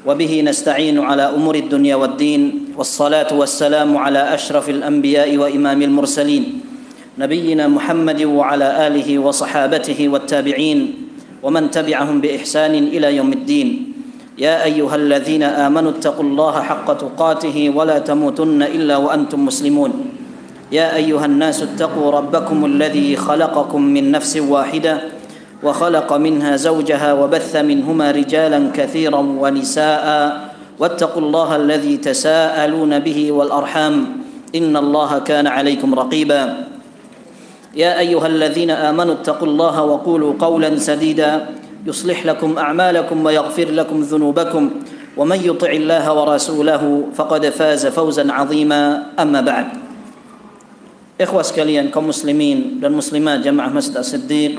وبه نستعين على أمور الدنيا والدين والصلاة والسلام على أشرف الأنبياء وإمام المرسلين نبينا محمد وعلى آله وصحابته والتابعين ومن تبعهم بإحسان إلى يوم الدين يا أيها الذين آمنوا اتقوا الله حق تقاته ولا تموتن إلا وأنتم مسلمون يا أيها الناس اتقوا ربكم الذي خلقكم من نفس واحدة وخلق منها زوجها وبث منهما رجالا كثيرا ونساء واتقوا الله الذي تساءلون به والأرحام إن الله كان عليكم رقيبا يا أيها الذين آمنوا اتقوا الله وقولوا قولا سديدا يصلح لكم أعمالكم ويغفر لكم ذنوبكم ومن يطع الله ورسوله فقد فاز فوزا عظيما أما بعد. Ikhwah sekalian, kaum muslimin dan muslimat jamaah Masjid As-Siddiq,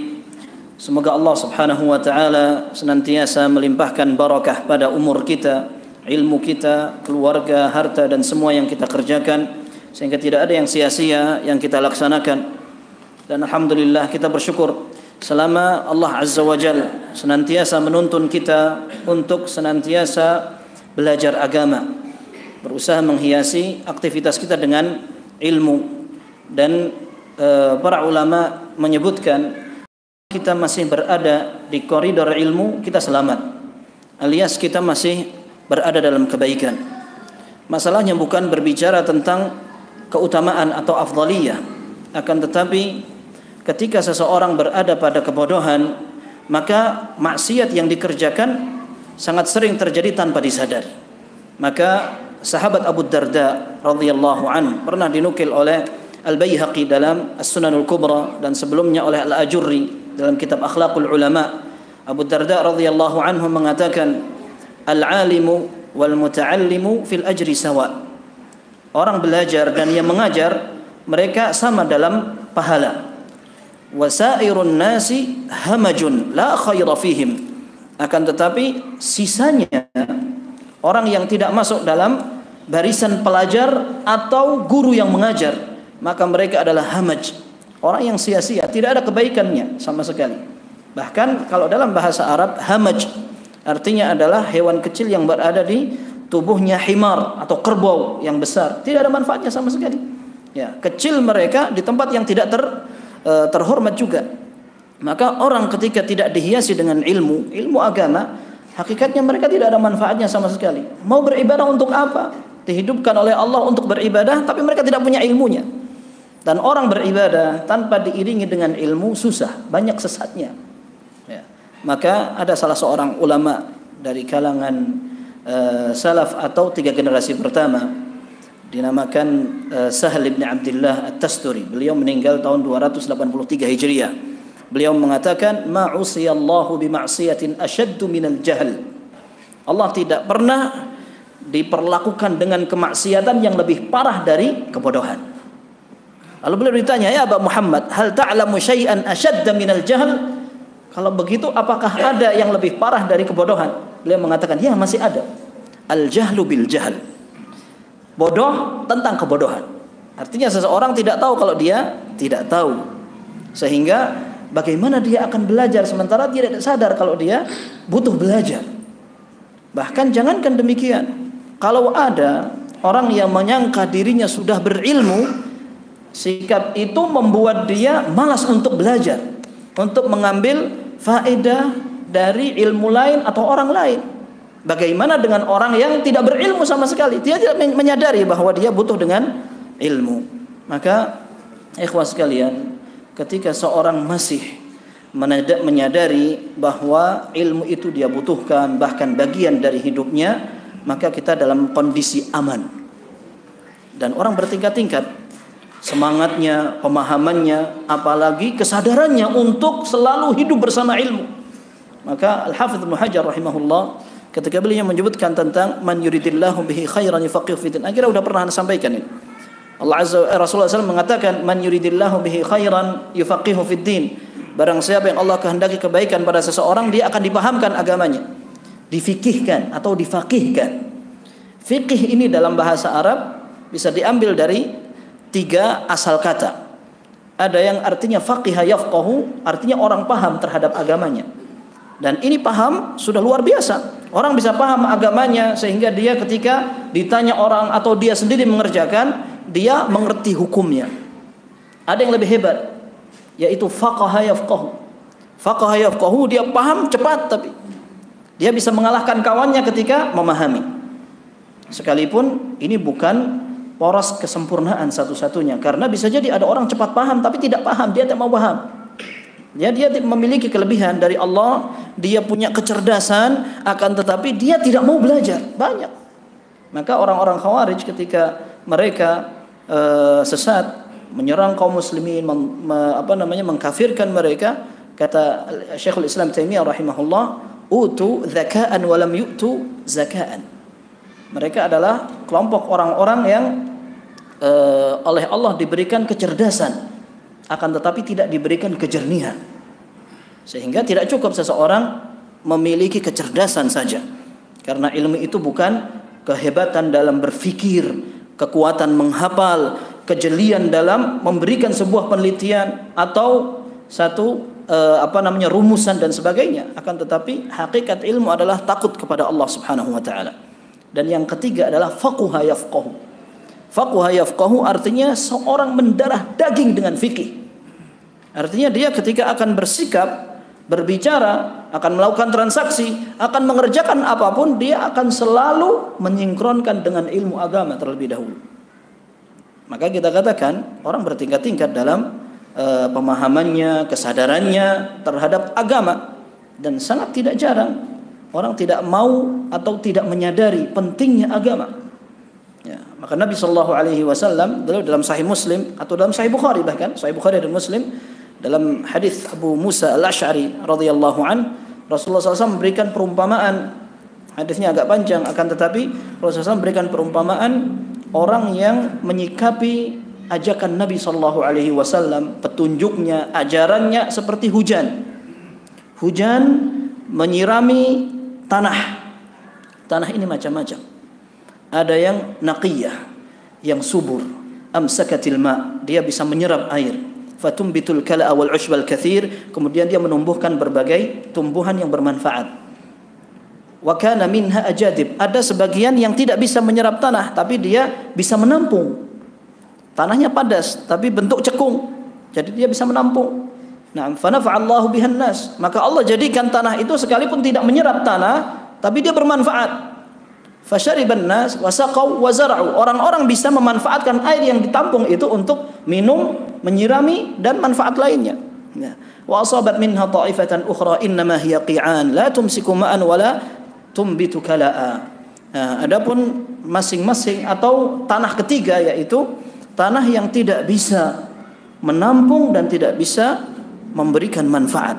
semoga Allah Subhanahu wa taala senantiasa melimpahkan barakah pada umur kita, ilmu kita, keluarga, harta dan semua yang kita kerjakan sehingga tidak ada yang sia-sia yang kita laksanakan. Dan alhamdulillah kita bersyukur selama Allah Azza wa Jal senantiasa menuntun kita untuk senantiasa belajar agama, berusaha menghiasi aktivitas kita dengan ilmu. Dan para ulama menyebutkan kita masih berada di koridor ilmu, kita selamat, alias kita masih berada dalam kebaikan. Masalahnya bukan berbicara tentang keutamaan atau afdaliyah, akan tetapi ketika seseorang berada pada kebodohan, maka maksiat yang dikerjakan sangat sering terjadi tanpa disadari. Maka sahabat Abu Darda radhiyallahu anhu pernah dinukil oleh Al-Baihaqi dalam As-Sunanul Kubra dan sebelumnya oleh Al-Ajurri dalam kitab Akhlaqul Ulama. Abu Darda radhiyallahu anhu mengatakan, "Al-alimu wal muta'allimu fil ajri sawa." Orang belajar dan yang mengajar mereka sama dalam pahala. Wasairun nasi hamajun la khaira fihim. Akan tetapi sisanya orang yang tidak masuk dalam barisan pelajar atau guru yang mengajar, maka mereka adalah hamaj, orang yang sia-sia, tidak ada kebaikannya sama sekali. Bahkan kalau dalam bahasa Arab, hamaj artinya adalah hewan kecil yang berada di tubuhnya himar atau kerbau yang besar, tidak ada manfaatnya sama sekali. Ya, kecil mereka di tempat yang tidak terhormat juga. Maka orang ketika tidak dihiasi dengan ilmu agama, hakikatnya mereka tidak ada manfaatnya sama sekali. Mau beribadah untuk apa? Dihidupkan oleh Allah untuk beribadah, tapi mereka tidak punya ilmunya. Dan orang beribadah tanpa diiringi dengan ilmu susah, banyak sesatnya. Ya. Maka ada salah seorang ulama dari kalangan salaf atau 3 generasi pertama, dinamakan Sahal bin Abdullah At-Tasturi. Beliau meninggal tahun 283 Hijriah. Beliau mengatakan, "Ma'usiyallahu bima'siyatin asyaddu minal jahl." Allah tidak pernah diperlakukan dengan kemaksiatan yang lebih parah dari kebodohan. Lalu beliau ditanya, "Ya Aba Muhammad, hal ta'lamu syai'an asyadda minal jahl?" Kalau begitu, apakah ada yang lebih parah dari kebodohan? Beliau mengatakan, "Ya, masih ada. Al-jahlu bil jahl." Bodoh tentang kebodohan. Artinya seseorang tidak tahu kalau dia tidak tahu. Sehingga bagaimana dia akan belajar sementara dia tidak sadar kalau dia butuh belajar. Bahkan jangankan demikian, kalau ada orang yang menyangka dirinya sudah berilmu, sikap itu membuat dia malas untuk belajar, untuk mengambil faedah dari ilmu lain atau orang lain. Bagaimana dengan orang yang tidak berilmu sama sekali? Dia tidak menyadari bahwa dia butuh dengan ilmu. Maka ikhwah sekalian, ketika seorang masih menyadari bahwa ilmu itu dia butuhkan, bahkan bagian dari hidupnya, maka kita dalam kondisi aman. Dan orang bertingkat-tingkat semangatnya, pemahamannya, apalagi kesadarannya untuk selalu hidup bersama ilmu. Maka Al-Hafidz Ibnu Hajar rahimahullah ketika beliau menyebutkan tentang man yuridillahu bihi khairan yufaqihu fiddin, akhirnya sudah pernah sampaikan ini. Rasulullah SAW mengatakan, man yuridillahu bihi khairan yufaqihu fiddin. Barang siapa yang Allah kehendaki kebaikan pada seseorang, dia akan dipahamkan agamanya, difikihkan atau difaqihkan. Fikih ini dalam bahasa Arab bisa diambil dari 3 asal kata. Ada yang artinya faqiha yafqahu, artinya orang paham terhadap agamanya. Dan ini paham sudah luar biasa. Orang bisa paham agamanya sehingga dia ketika ditanya orang atau dia sendiri mengerjakan, dia mengerti hukumnya. Ada yang lebih hebat, yaitu faqaha yafqahu. Faqaha yafqahu, dia paham cepat, tapi dia bisa mengalahkan kawannya ketika memahami. Sekalipun ini bukan poros kesempurnaan satu-satunya, karena bisa jadi ada orang cepat paham tapi tidak paham, dia tidak mau paham. Dia memiliki kelebihan dari Allah, dia punya kecerdasan, akan tetapi dia tidak mau belajar. Banyak. Maka orang-orang Khawarij ketika mereka sesat, menyerang kaum muslimin, mengkafirkan mereka, kata Syekhul Islam Taimiyah rahimahullah, utu zaka'an wa lam yu'tu zaka'an. Mereka adalah kelompok orang-orang yang oleh Allah diberikan kecerdasan, akan tetapi tidak diberikan kejernihan. Sehingga tidak cukup seseorang memiliki kecerdasan saja, karena ilmu itu bukan kehebatan dalam berpikir, kekuatan menghafal, kejelian dalam memberikan sebuah penelitian atau satu rumusan dan sebagainya. Akan tetapi hakikat ilmu adalah takut kepada Allah Subhanahu wa taala. Dan yang ketiga adalah faqaha yafqahu. Faqaha yafqahu artinya seorang mendarah daging dengan fikih. Artinya dia ketika akan bersikap, berbicara, akan melakukan transaksi, akan mengerjakan apapun, dia akan selalu menyinkronkan dengan ilmu agama terlebih dahulu. Maka kita katakan orang bertingkat-tingkat dalam pemahamannya, kesadarannya terhadap agama. Dan sangat tidak jarang orang tidak mau atau tidak menyadari pentingnya agama. Ya, maka Nabi Shallallahu Alaihi Wasallam dalam Sahih Muslim atau dalam Sahih Bukhari, bahkan Sahih Bukhari dan Muslim, dalam hadis Abu Musa Al-Ash'ari radhiyallahu an, Rasulullah SAW memberikan perumpamaan. Hadisnya agak panjang, akan tetapi Rasulullah SAW memberikan perumpamaan orang yang menyikapi ajakan Nabi Shallallahu Alaihi Wasallam, petunjuknya, ajarannya seperti hujan. Hujan menyirami tanah. Tanah ini macam-macam. Ada yang naqiyah, yang subur, amsakatil ma, dia bisa menyerap air. Fatumbitul kala'a wal ushbal katsir, kemudian dia menumbuhkan berbagai tumbuhan yang bermanfaat. Wa kana minha ajadib, ada sebagian yang tidak bisa menyerap tanah tapi dia bisa menampung. Tanahnya padas tapi bentuk cekung, jadi dia bisa menampung. Nah, fa nafa'allahu bihan nas, maka Allah jadikan tanah itu sekalipun tidak menyerap tanah tapi dia bermanfaat. Fasyariban nas wasaqaw wazara'u, orang-orang bisa memanfaatkan air yang ditampung itu untuk minum, menyirami dan manfaat lainnya. Wa asabat minha ta'ifatan ukhra innama hiya qi'an la tumsiku ma'an wala tumbitu kala'a. Adapun masing-masing atau tanah ketiga, yaitu tanah yang tidak bisa menampung dan tidak bisa memberikan manfaat,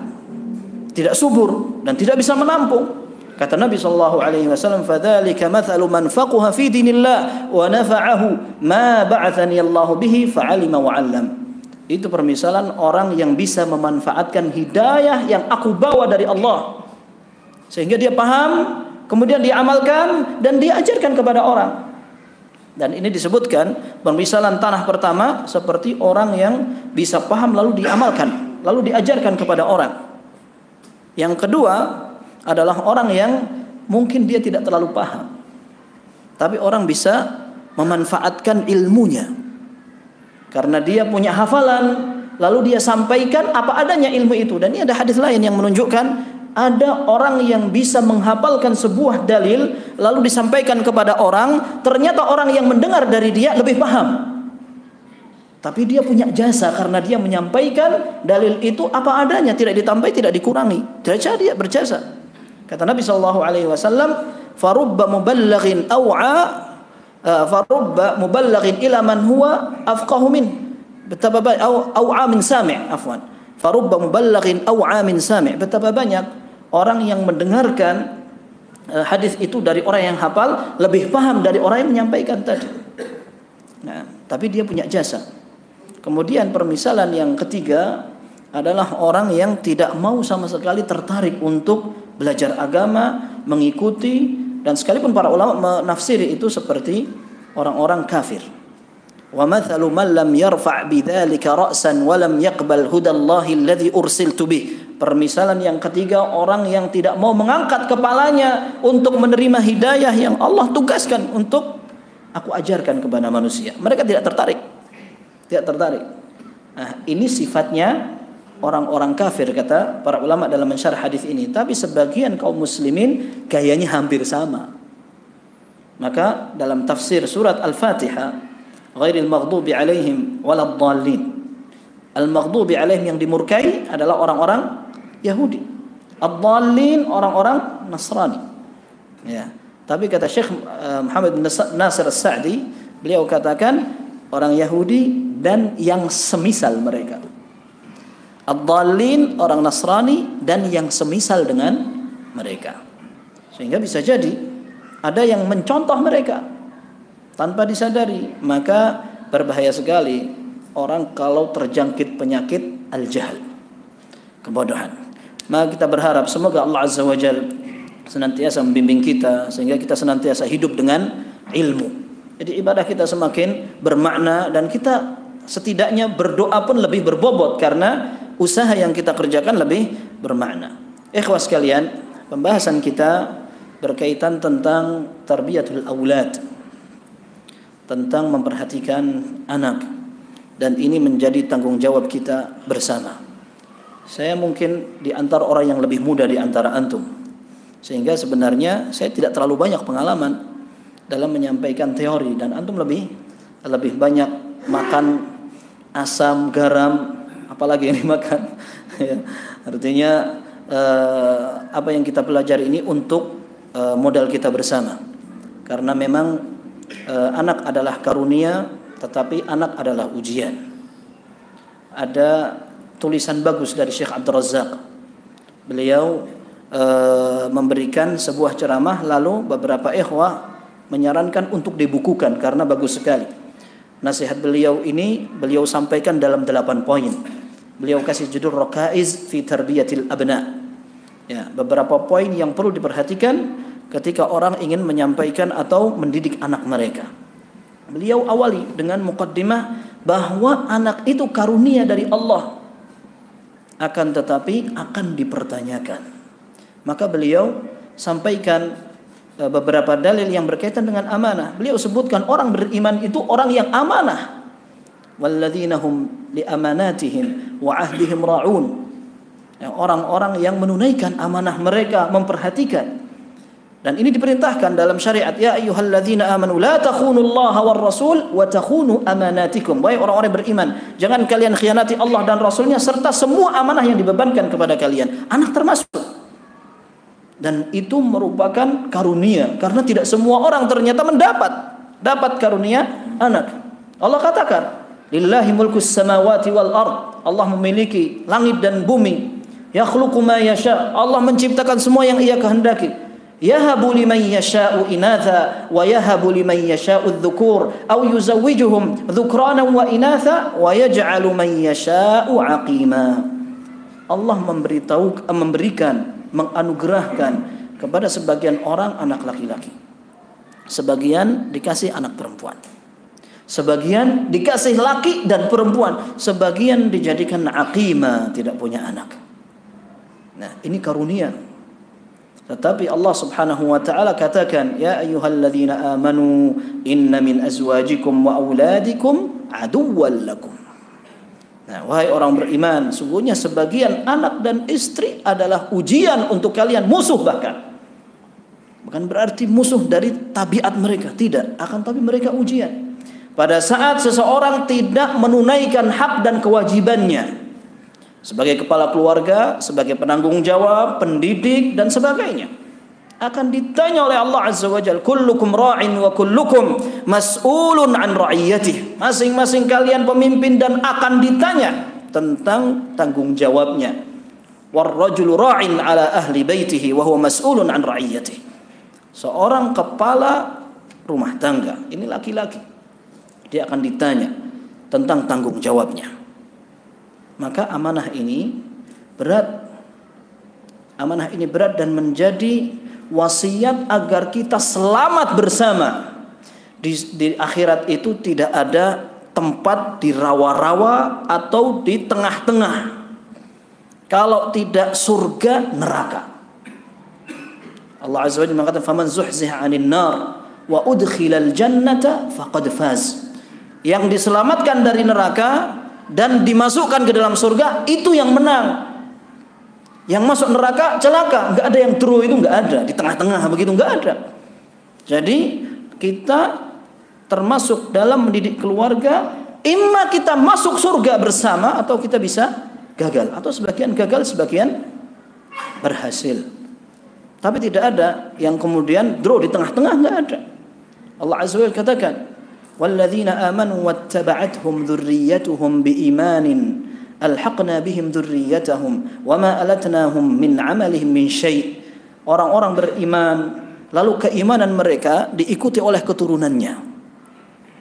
tidak subur dan tidak bisa menampung. Kata Nabi sallallahu alaihi wasallam, "Fadzalika mathalu man faqaha fi dinillah wa nafa'ahu ma ba'athani Allah bihi fa'alima wa 'allam." Itu permisalan orang yang bisa memanfaatkan hidayah yang aku bawa dari Allah, sehingga dia paham, kemudian dia amalkan dan dia ajarkan kepada orang. Dan ini disebutkan permisalan tanah pertama seperti orang yang bisa paham lalu diamalkan, lalu diajarkan kepada orang. Yang kedua adalah orang yang mungkin dia tidak terlalu paham, tapi orang bisa memanfaatkan ilmunya karena dia punya hafalan, lalu dia sampaikan apa adanya ilmu itu. Dan ini ada hadis lain yang menunjukkan ada orang yang bisa menghafalkan sebuah dalil lalu disampaikan kepada orang, ternyata orang yang mendengar dari dia lebih paham, tapi dia punya jasa karena dia menyampaikan dalil itu apa adanya, tidak ditambah, tidak dikurangi. Jasa, dia berjasa. Kata Nabi sallallahu alaihi wasallam, farubba muballighin ila man huwa afqahu min, betapa banyak aw'a min sami', afwan. Farubba muballighin aw'a min sami', betapa banyak orang yang mendengarkan hadis itu dari orang yang hafal lebih paham dari orang yang menyampaikan tadi. Nah, tapi dia punya jasa. Kemudian permisalan yang ketiga adalah orang yang tidak mau sama sekali tertarik untuk belajar agama, mengikuti, dan sekalipun para ulama menafsiri itu seperti orang-orang kafir. Wa mathalu man lam yarfa' bidzalika ra'san wa lam yaqbal hudallahi alladhi ursiltu bih. Permisalan yang ketiga, orang yang tidak mau mengangkat kepalanya untuk menerima hidayah yang Allah tugaskan untuk aku ajarkan kepada manusia. Mereka tidak tertarik. Tidak tertarik. Nah, ini sifatnya orang-orang kafir, kata para ulama dalam mensyarah hadis ini. Tapi sebagian kaum muslimin gayanya hampir sama. Maka dalam tafsir surat Al-Fatihah, ghairil maghdubi alaihim waladdallin. Al-maghdubi alaihim yang dimurkai adalah orang-orang Yahudi. Ad-dallin orang-orang Nasrani. Ya. Tapi kata Syekh Muhammad bin Nasir As-Sa'di, beliau katakan orang Yahudi dan yang semisal mereka. Ad-dallin orang Nasrani dan yang semisal dengan mereka. Sehingga bisa jadi ada yang mencontoh mereka tanpa disadari. Maka berbahaya sekali orang kalau terjangkit penyakit al-jahl, kebodohan. Maka kita berharap semoga Allah Azza wa Jalla senantiasa membimbing kita sehingga kita senantiasa hidup dengan ilmu. Jadi ibadah kita semakin bermakna dan kita setidaknya berdoa pun lebih berbobot karena usaha yang kita kerjakan lebih bermakna. Ikhwas sekalian, pembahasan kita berkaitan tentang tarbiyatul aulad, tentang memperhatikan anak, dan ini menjadi tanggung jawab kita bersama. Saya mungkin di antara orang yang lebih muda di antara antum, sehingga sebenarnya saya tidak terlalu banyak pengalaman dalam menyampaikan teori, dan antum lebih banyak makan asam, garam, apalagi yang dimakan. Artinya apa yang kita pelajari ini untuk modal kita bersama, karena memang anak adalah karunia, tetapi anak adalah ujian. Ada tulisan bagus dari Syekh Abdul Razak. Beliau memberikan sebuah ceramah, lalu beberapa ikhwah menyarankan untuk dibukukan karena bagus sekali. Nasihat beliau ini beliau sampaikan dalam 8 poin. Beliau kasih judul Rakaiz fi Tarbiyatil Abna. Ya, beberapa poin yang perlu diperhatikan ketika orang ingin menyampaikan atau mendidik anak mereka. Beliau awali dengan muqaddimah bahwa anak itu karunia dari Allah, akan tetapi akan dipertanyakan. Maka beliau sampaikan beberapa dalil yang berkaitan dengan amanah. Beliau sebutkan orang beriman itu orang yang amanah. Walladzina hum li amanatihim wa ahdihim ra'un. Orang-orang yang menunaikan amanah mereka, memperhatikan. Dan ini diperintahkan dalam syariat, ya ayyuhalladzina amanu la takhunullaha war rasul wa takhunu amanatikum. Wahai orang-orang beriman, jangan kalian khianati Allah dan Rasulnya serta semua amanah yang dibebankan kepada kalian. Anak termasuk. Dan itu merupakan karunia, karena tidak semua orang ternyata dapat karunia anak. Allah katakan, lillahi mulkus samawati wal ard. Allah memiliki langit dan bumi. Yakhluqu ma yasha. Allah menciptakan semua yang Ia kehendaki. Yahabu liman yasha'u inatha wa yahabu liman yasha'u adh-dhukur aw yuzawwijuhum dhukranan wa inatha wa yaj'alu man yasha'u aqima. Allah memberikan, menganugerahkan kepada sebagian orang anak laki-laki, sebagian dikasih anak perempuan, sebagian dikasih laki dan perempuan, sebagian dijadikan aqima, tidak punya anak. Nah, ini karunia. Tetapi Allah Subhanahu wa taala katakan, ya ayyuhalladzina amanu inna min azwajikum wa auladikum aduwwan lakum. Nah, wahai orang beriman, sungguhnya sebagian anak dan istri adalah ujian untuk kalian, musuh bahkan. Bukan berarti musuh dari tabiat mereka, tidak, akan tapi mereka ujian. Pada saat seseorang tidak menunaikan hak dan kewajibannya sebagai kepala keluarga, sebagai penanggung jawab, pendidik dan sebagainya, akan ditanya oleh Allah Azza wa Jalla, kullukum ra'in wa kullukum mas'ulun an ra'iyatih. Masing-masing kalian pemimpin dan akan ditanya tentang tanggung jawabnya. Warrajulu ra'in ala ahli baitihi wa huwa mas'ulun an ra'iyatih. Seorang kepala rumah tangga, ini laki-laki, dia akan ditanya tentang tanggung jawabnya. Maka amanah ini berat. Amanah ini berat dan menjadi wasiat agar kita selamat bersama. Di akhirat itu tidak ada tempat di rawa-rawa atau di tengah-tengah. Kalau tidak surga, neraka. Allah Azza wa Jalla mengatakan, "Faman zuhziha 'anil nar wa udkhilal jannata faqad faz." Yang diselamatkan dari neraka dan dimasukkan ke dalam surga, itu yang menang. Yang masuk neraka celaka, nggak ada yang draw, itu nggak ada, di tengah-tengah begitu nggak ada. Jadi kita termasuk dalam mendidik keluarga, imma kita masuk surga bersama atau kita bisa gagal, atau sebagian gagal, sebagian berhasil. Tapi tidak ada yang kemudian draw di tengah-tengah, nggak ada. Allah Azza wa Jalla katakan, "Walladzina amanu wattaba'athum dzurriyyatuhum biimanin alhaqna bihim dzurriyyatahum wama alatnahum min 'amalihim min syai'." Orang-orang beriman lalu keimanan mereka diikuti oleh keturunannya.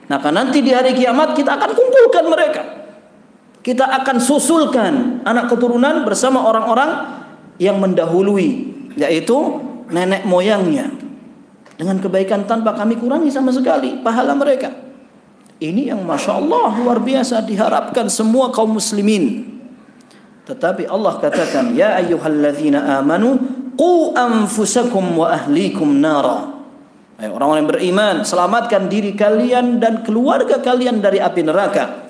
Maka nanti di hari kiamat kita akan kumpulkan mereka. Kita akan susulkan anak keturunan bersama orang-orang yang mendahului, yaitu nenek moyangnya, dengan kebaikan tanpa kami kurangi sama sekali pahala mereka. Ini yang Masya Allah luar biasa diharapkan semua kaum muslimin. Tetapi Allah katakan, "Ya ayyuhalladzina amanu qu anfusakum wa ahlikum nara." Orang-orang yang beriman, selamatkan diri kalian dan keluarga kalian dari api neraka.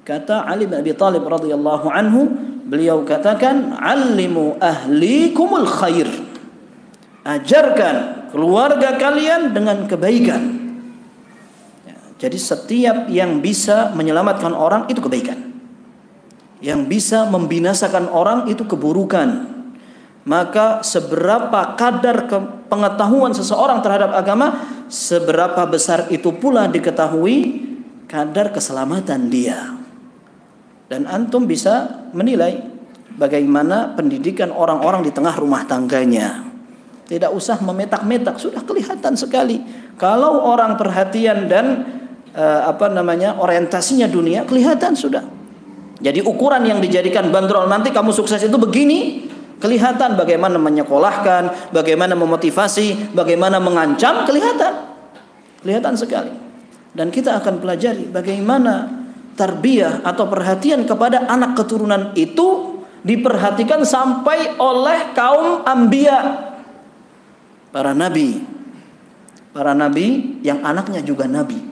Kata Ali bin Abi Thalib radhiyallahu anhu, beliau katakan, "Allimu ahlikumul khair." Ajarkan keluarga kalian dengan kebaikan. Jadi setiap yang bisa menyelamatkan orang itu kebaikan. Yang bisa membinasakan orang itu keburukan. Maka seberapa kadar pengetahuan seseorang terhadap agama, seberapa besar itu pula diketahui kadar keselamatan dia. Dan antum bisa menilai bagaimana pendidikan orang-orang di tengah rumah tangganya. Tidak usah memetak-metak, sudah kelihatan sekali. Kalau orang perhatian dan orientasinya dunia, kelihatan sudah. Jadi ukuran yang dijadikan bandrol nanti kamu sukses itu begini, kelihatan bagaimana menyekolahkan, bagaimana memotivasi, bagaimana mengancam, kelihatan sekali. Dan kita akan pelajari bagaimana tarbiyah atau perhatian kepada anak keturunan itu diperhatikan sampai oleh kaum anbiya, para nabi yang anaknya juga nabi.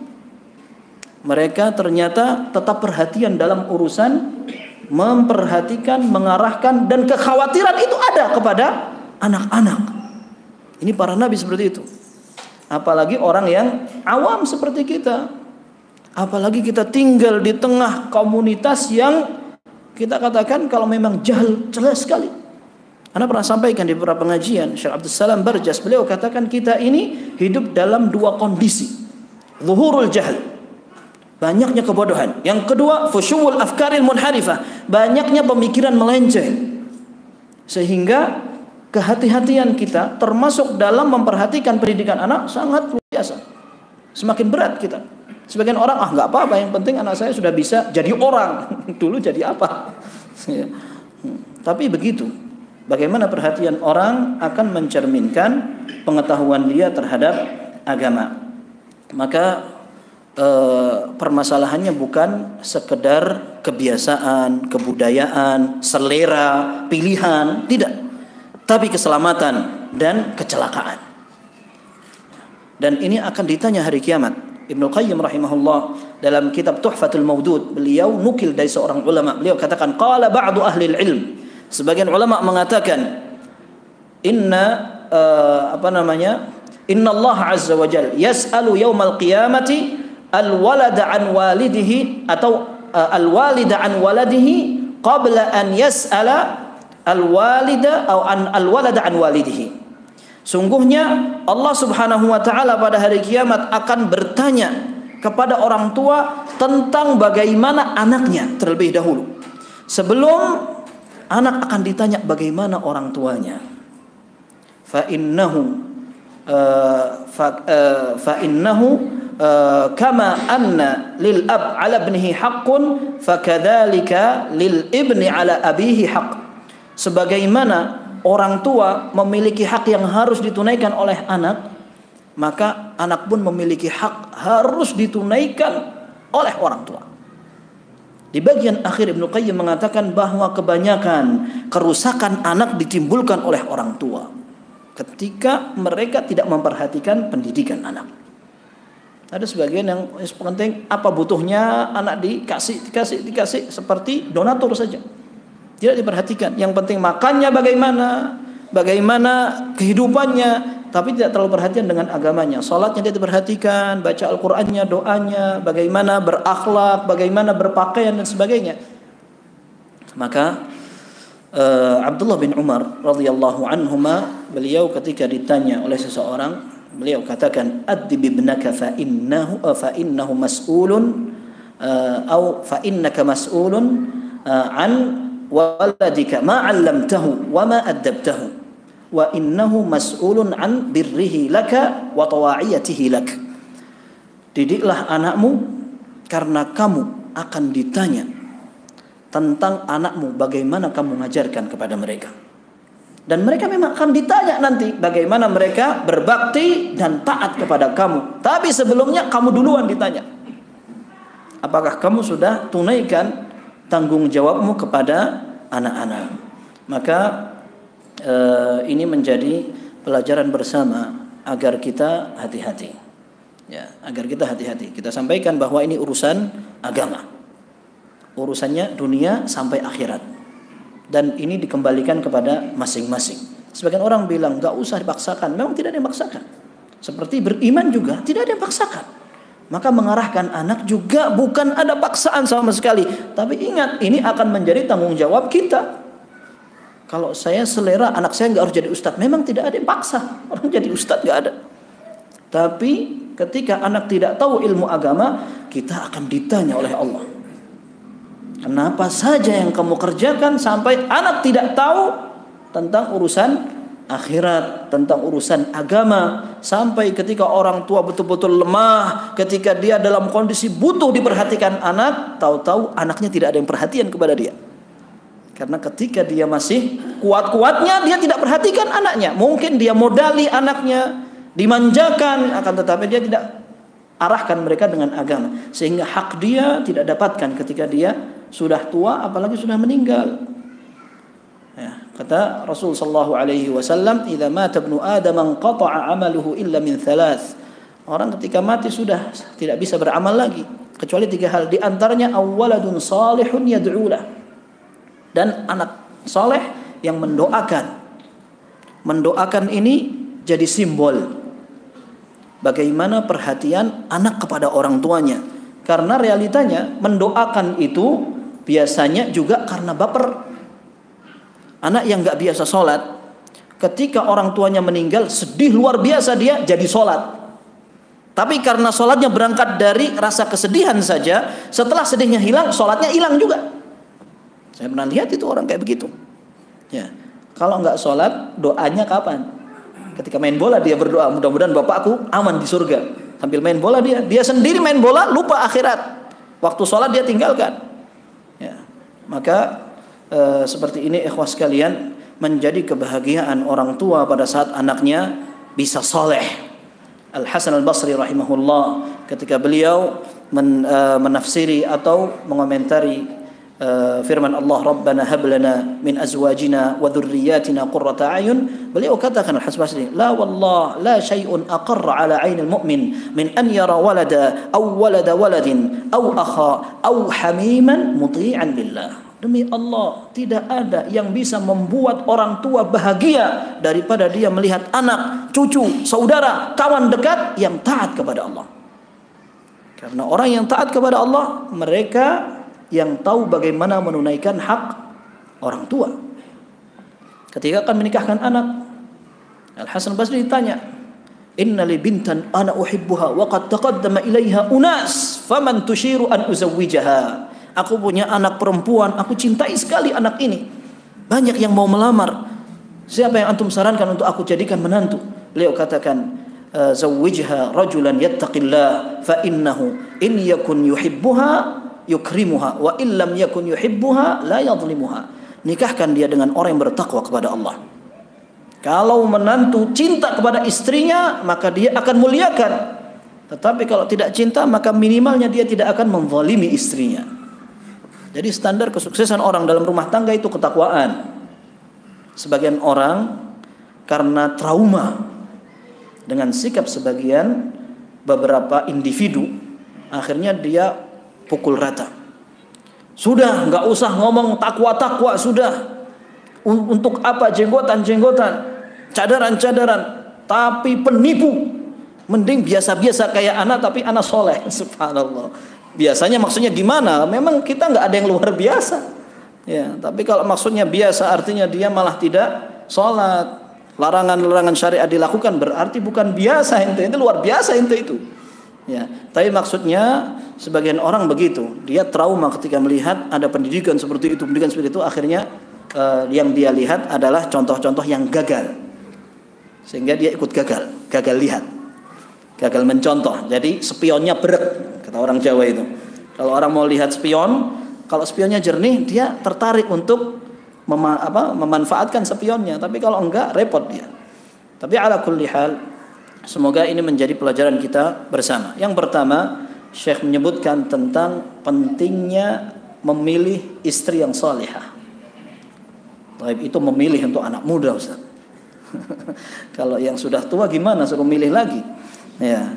Mereka ternyata tetap perhatian dalam urusan memperhatikan, mengarahkan, dan kekhawatiran itu ada kepada anak-anak. Ini para nabi seperti itu. Apalagi orang yang awam seperti kita. Apalagi kita tinggal di tengah komunitas yang kita katakan kalau memang jahil, jelas sekali. Anda pernah sampaikan di beberapa pengajian, Syekh Abdul Salam Barjas, beliau katakan kita ini hidup dalam dua kondisi. Zuhurul jahl, banyaknya kebodohan. Yang kedua, fusyuwul afkaril munharifah, banyaknya pemikiran melenceng. Sehingga kehati-hatian kita termasuk dalam memperhatikan pendidikan anak sangat luar biasa. Semakin berat kita. Sebagian orang, nggak apa-apa, yang penting anak saya sudah bisa jadi orang. Dulu jadi apa? Tapi begitu. Bagaimana perhatian orang akan mencerminkan pengetahuan dia terhadap agama. Maka permasalahannya bukan sekedar kebiasaan, kebudayaan, selera, pilihan, tidak. Tapi keselamatan dan kecelakaan. Dan ini akan ditanya hari kiamat. Ibnu Qayyim rahimahullah dalam kitab Tuhfatul Mawdud, beliau nukil dari seorang ulama. Beliau katakan, qala ba'du ahli ilm. Sebagian ulama mengatakan, inna Allah azza wa jalla yas'alu yaumal qiyamati al-walada an walidihi atau al-walida an waladihi qabla an yas'ala al-walida atau al-walada an walidihi. Sungguhnya Allah Subhanahu wa taala pada hari kiamat akan bertanya kepada orang tua tentang bagaimana anaknya terlebih dahulu. Sebelum anak akan ditanya bagaimana orang tuanya. Fa innahu kama anna lil ab ala ibnihi haqqun fakadzalika lil ibni ala abihi haqq. Sebagaimana orang tua memiliki hak yang harus ditunaikan oleh anak, maka anak pun memiliki hak harus ditunaikan oleh orang tua. Di bagian akhir Ibnu Qayyim mengatakan bahwa kebanyakan kerusakan anak ditimbulkan oleh orang tua ketika mereka tidak memperhatikan pendidikan anak. Ada sebagian yang penting apa butuhnya anak dikasih seperti donatur saja. Tidak diperhatikan. Yang penting makannya bagaimana kehidupannya, tapi tidak terlalu perhatian dengan agamanya. Salatnya dia diperhatikan, baca Al-Qur'annya, doanya, bagaimana berakhlak, bagaimana berpakaian dan sebagainya. Maka Abdullah bin Umar radhiyallahu anhuma, beliau ketika ditanya oleh seseorang, beliau katakan, "Addib ibnaka fa innahu mas'ulun fa innaka mas'ulun an waladika ma 'allamtahu wa ma addabtahu. Wa innahu mas'ulun an birrihi laka wa tawa'iyatihi lak." Didiklah anakmu karena kamu akan ditanya tentang anakmu, bagaimana kamu mengajarkan kepada mereka. Dan mereka memang akan ditanya nanti bagaimana mereka berbakti dan taat kepada kamu. Tapi sebelumnya kamu duluan ditanya. Apakah kamu sudah tunaikan tanggung jawabmu kepada anak-anak? Maka ini menjadi pelajaran bersama agar kita hati-hati. Ya, agar kita hati-hati. Kita sampaikan bahwa ini urusan agama. Urusannya dunia sampai akhirat. Dan ini dikembalikan kepada masing-masing. Sebagian orang bilang enggak usah dipaksakan. Memang tidak ada yang paksakan. Seperti beriman juga tidak ada yang paksakan. Maka mengarahkan anak juga bukan ada paksaan sama sekali. Tapi ingat, ini akan menjadi tanggung jawab kita. Kalau saya selera anak saya nggak harus jadi ustadz, memang tidak ada yang paksa orang jadi ustadz, nggak ada. Tapi ketika anak tidak tahu ilmu agama, kita akan ditanya oleh Allah. Kenapa saja yang kamu kerjakan sampai anak tidak tahu tentang urusan akhirat, tentang urusan agama, sampai ketika orang tua betul-betul lemah, ketika dia dalam kondisi butuh diperhatikan anak, tahu-tahu anaknya tidak ada yang perhatian kepada dia. Karena ketika dia masih kuat-kuatnya, dia tidak perhatikan anaknya. Mungkin dia modali anaknya, dimanjakan, akan tetapi dia tidak arahkan mereka dengan agama. Sehingga hak dia tidak dapatkan ketika dia sudah tua, apalagi sudah meninggal. Ya, kata Rasul sallallahu alaihi wasallam, "Idza mata ibnu Adam anqata'a 'amaluhu illa min thalath." Orang ketika mati sudah tidak bisa beramal lagi kecuali 3 hal. Di antaranya awwaladun salihun yad'u lahu. Dan anak soleh yang mendoakan. Mendoakan ini jadi simbol bagaimana perhatian anak kepada orang tuanya. Karena realitanya mendoakan itu biasanya juga karena baper. Anak yang gak biasa sholat, ketika orang tuanya meninggal, sedih luar biasa dia jadi sholat. Tapi karena sholatnya berangkat dari rasa kesedihan saja, setelah sedihnya hilang, sholatnya hilang juga. Saya pernah lihat itu orang kayak begitu. Ya, kalau nggak sholat, doanya kapan? Ketika main bola dia berdoa, mudah-mudahan bapakku aman di surga. Sambil main bola dia sendiri main bola, lupa akhirat. Waktu sholat dia tinggalkan. Ya, maka seperti ini ikhwas sekalian, menjadi kebahagiaan orang tua pada saat anaknya bisa soleh. Al Hasan Al Basri rahimahullah ketika beliau menafsiri atau mengomentari firman Allah, Rabbana hab lana min azwajina wa dhurriyyatina qurrata a'yun, beliau katakan Al-Hasan Basri, la wallah la syai'un aqarra ala 'ainil mu'min min an yara walada aw walada waladin aw akha aw hamiman muti'an lillah. Demi Allah, tidak ada yang bisa membuat orang tua bahagia daripada dia melihat anak, cucu, saudara, kawan dekat yang taat kepada Allah. Karena orang yang taat kepada Allah, mereka yang tahu bagaimana menunaikan hak orang tua. Ketika akan menikahkan anak, Al-Hasan Basri ditanya, "Inna li bintan ana uhibbuha wa qad taqaddama ilaiha unas faman tushiru an uzawwijaha." Aku punya anak perempuan, aku cintai sekali anak ini. Banyak yang mau melamar. Siapa yang antum sarankan untuk aku jadikan menantu? Beliau katakan, "Zawwijha rajulan yattaqillah fa innahu in yakun yuhibbuha yukrimuha wa illam yakun yuhibbuha la yadhlimuha." Nikahkan dia dengan orang yang bertakwa kepada Allah. Kalau menantu cinta kepada istrinya, maka dia akan muliakan. Tetapi kalau tidak cinta, maka minimalnya dia tidak akan menzalimi istrinya. Jadi standar kesuksesan orang dalam rumah tangga itu ketakwaan. Sebagian orang karena trauma dengan sikap sebagian beberapa individu, akhirnya dia pukul rata. Sudah, nggak usah ngomong takwa-takwa, sudah. Untuk apa jenggotan-jenggotan, cadaran-cadaran, tapi penipu. Mending biasa-biasa kayak anak, tapi anak soleh. Subhanallah. Biasanya maksudnya gimana? Memang kita nggak ada yang luar biasa. Ya, tapi kalau maksudnya biasa, artinya dia malah tidak sholat. Larangan-larangan syariat dilakukan, berarti bukan biasa ente, itu luar biasa ente itu. Ya, tapi maksudnya sebagian orang begitu, dia trauma ketika melihat ada pendidikan seperti itu, akhirnya yang dia lihat adalah contoh-contoh yang gagal, sehingga dia ikut gagal lihat, gagal mencontoh. Jadi spionnya berat, kata orang Jawa itu. Kalau orang mau lihat spion, kalau spionnya jernih, dia tertarik untuk memanfaatkan spionnya. Tapi kalau enggak, repot dia. Tapi ala kulli hal, semoga ini menjadi pelajaran kita bersama. Yang pertama, Syekh menyebutkan tentang pentingnya memilih istri yang salihah. Itu memilih untuk anak muda, Ustaz. Kalau yang sudah tua gimana, suruh milih lagi? Ya,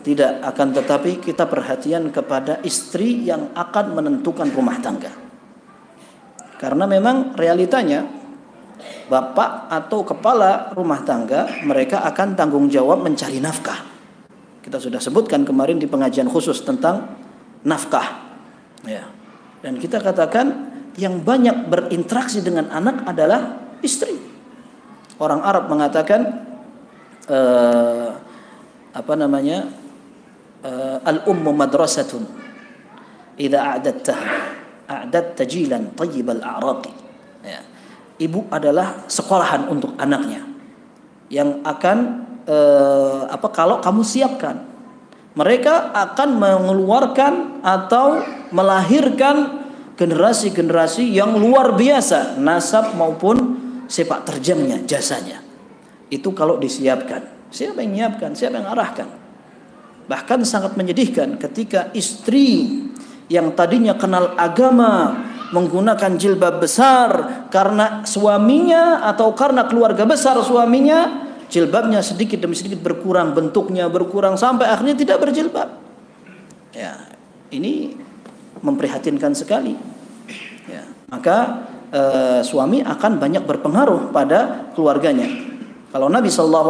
tidak. Akan tetapi kita perhatian kepada istri yang akan menentukan rumah tangga. Karena memang realitanya bapak atau kepala rumah tangga, mereka akan tanggung jawab mencari nafkah. Kita sudah sebutkan kemarin di pengajian khusus tentang nafkah. Ya. Dan kita katakan yang banyak berinteraksi dengan anak adalah istri. Orang Arab mengatakan al-ummu madrasatun idza a'datta jilan tayyibal a'raqi. Ya. Ibu adalah sekolahan untuk anaknya yang akan kalau kamu siapkan, mereka akan mengeluarkan atau melahirkan generasi-generasi yang luar biasa, nasab maupun sepak terjangnya, jasanya. Itu kalau disiapkan. Siapa yang menyiapkan? Siapa yang arahkan? Bahkan sangat menyedihkan ketika istri yang tadinya kenal agama, menggunakan jilbab besar, karena suaminya atau karena keluarga besar suaminya, jilbabnya sedikit demi sedikit berkurang, bentuknya berkurang, sampai akhirnya tidak berjilbab. Ya, ini memprihatinkan sekali. Ya, maka suami akan banyak berpengaruh pada keluarganya. Kalau Nabi SAW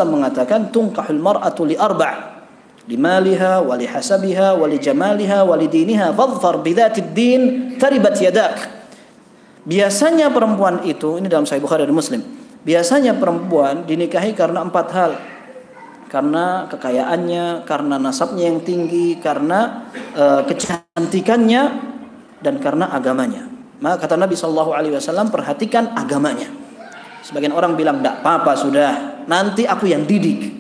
mengatakan tunkahul mar'atu li arba', limaliha, wali hasabiha, wali jamaliha, wali diniha, fadhfar bidzatid din taribat yadak. Biasanya perempuan itu, ini dalam Sahih Bukhari dan Muslim, biasanya perempuan dinikahi karena 4 hal. Karena kekayaannya, karena nasabnya yang tinggi, karena kecantikannya, dan karena agamanya. Maka kata Nabi SAW, perhatikan agamanya. Sebagian orang bilang, tidak apa-apa sudah, nanti aku yang didik.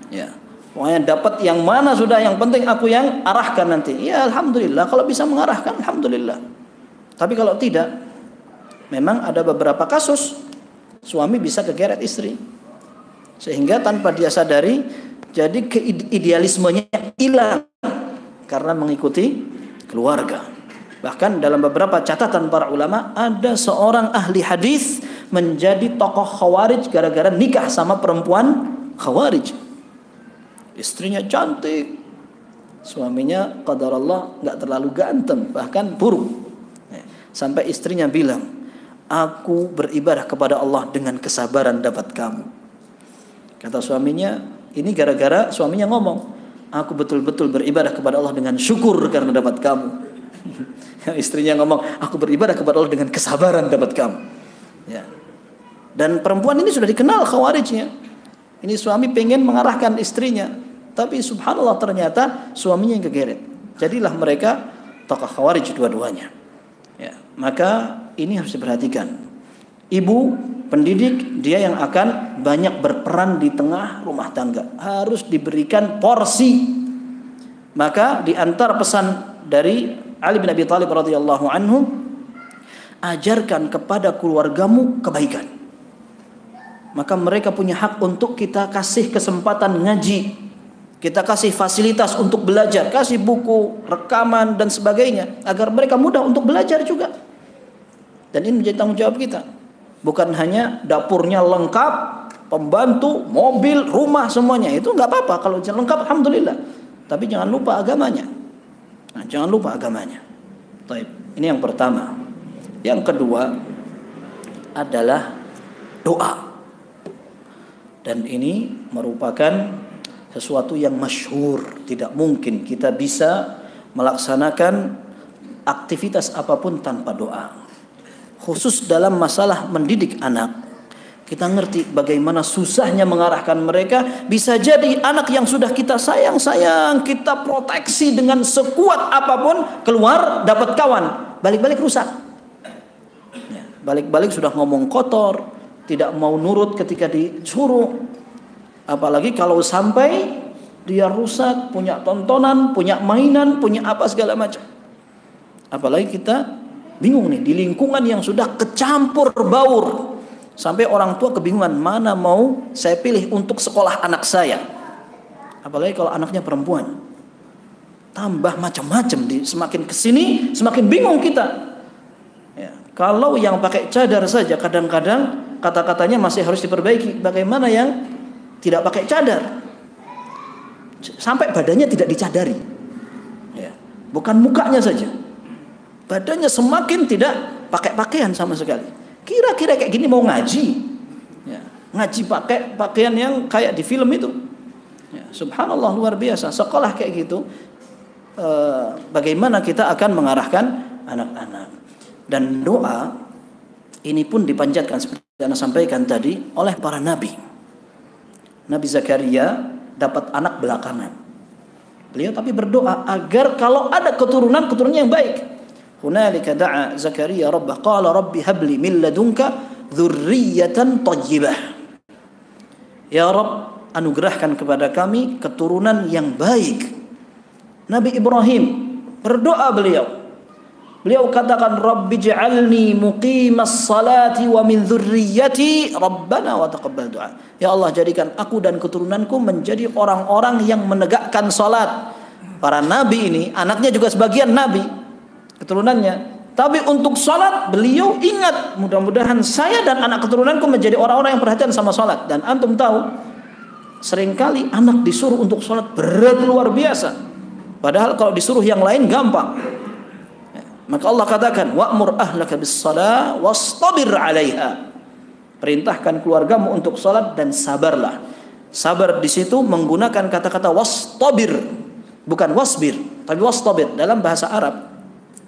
Ya, pokoknya dapat yang mana sudah, yang penting aku yang arahkan nanti. Ya alhamdulillah, kalau bisa mengarahkan, alhamdulillah. Tapi kalau tidak, memang ada beberapa kasus suami bisa kegeret istri, sehingga tanpa dia sadari, jadi keidealismenya hilang karena mengikuti keluarga. Bahkan dalam beberapa catatan para ulama, ada seorang ahli hadis menjadi tokoh khawarij gara-gara nikah sama perempuan khawarij. Istrinya cantik, suaminya qadarullah nggak terlalu ganteng, bahkan buruk. Sampai istrinya bilang, aku beribadah kepada Allah dengan kesabaran dapat kamu. Kata suaminya, ini gara-gara suaminya ngomong, aku betul-betul beribadah kepada Allah dengan syukur karena dapat kamu. Istrinya ngomong, aku beribadah kepada Allah dengan kesabaran dapat kamu. Ya. Dan perempuan ini sudah dikenal khawarijnya. Ini suami pengen mengarahkan istrinya, tapi subhanallah ternyata suaminya yang kegeret. Jadilah mereka tokoh khawarij dua-duanya. Ya. Maka ini harus diperhatikan. Ibu pendidik, dia yang akan banyak berperan di tengah rumah tangga, harus diberikan porsi. Maka di antara pesan dari Ali bin Abi Thalib radhiyallahu anhu, ajarkan kepada keluargamu kebaikan. Maka mereka punya hak untuk kita kasih kesempatan ngaji, Kita kasih fasilitas untuk belajar, kasih buku, rekaman dan sebagainya agar mereka mudah untuk belajar juga. Dan ini menjadi tanggung jawab kita. Bukan hanya dapurnya lengkap, pembantu, mobil, rumah semuanya. Itu nggak apa-apa kalau lengkap, alhamdulillah. Tapi jangan lupa agamanya. Nah, jangan lupa agamanya. Baik, ini yang pertama. Yang kedua adalah doa. Dan ini merupakan sesuatu yang masyhur. Tidak mungkin kita bisa melaksanakan aktivitas apapun tanpa doa. Khusus dalam masalah mendidik anak. Kita ngerti bagaimana susahnya mengarahkan mereka. Bisa jadi anak yang sudah kita sayang-sayang, kita proteksi dengan sekuat apapun, keluar dapat kawan, balik-balik rusak. Balik-balik sudah ngomong kotor, tidak mau nurut ketika disuruh. Apalagi kalau sampai dia rusak, punya tontonan, punya mainan, punya apa segala macam. Apalagi kita bingung nih, di lingkungan yang sudah kecampur baur. Sampai orang tua kebingungan, mana mau saya pilih untuk sekolah anak saya. Apalagi kalau anaknya perempuan. Tambah macam-macam, semakin kesini semakin bingung kita. Ya, kalau yang pakai cadar saja kadang-kadang kata-katanya masih harus diperbaiki. Bagaimana yang tidak pakai cadar, sampai badannya tidak dicadari, ya, bukan mukanya saja, badannya semakin tidak pakai pakaian sama sekali. Kira-kira kayak gini mau ngaji, ya, ngaji pakai pakaian yang kayak di film itu, ya, subhanallah, luar biasa. Sekolah kayak gitu, bagaimana kita akan mengarahkan anak-anak. Dan doa ini pun dipanjatkan seperti yang saya sampaikan tadi oleh para nabi. Nabi Zakaria dapat anak belakangan. Beliau tapi berdoa agar kalau ada keturunan yang baik. Hunalika da'a Zakaria rabbah qala rabbi habli min ladunka dzurriyyatan thayyibah. Ya Rabb, anugerahkan kepada kami keturunan yang baik. Nabi Ibrahim berdoa beliau. Beliau katakan Rabbi ja'alni muqimas salati wa min dzurriyyati rabbana wa taqabbal du'a. Ya Allah, jadikan aku dan keturunanku menjadi orang-orang yang menegakkan salat. Para nabi ini anaknya juga sebagian nabi keturunannya. Tapi untuk salat beliau ingat, mudah-mudahan saya dan anak keturunanku menjadi orang-orang yang perhatian sama salat. Dan antum tahu, seringkali anak disuruh untuk salat berat luar biasa. Padahal kalau disuruh yang lain gampang. Maka Allah katakan wa'mur ahlaka bis-shalah wastabir 'alaiha. Perintahkan keluargamu untuk salat dan sabarlah. Sabar di situ menggunakan kata-kata wastabir, bukan wasbir, tapi wastabir. Dalam bahasa Arab,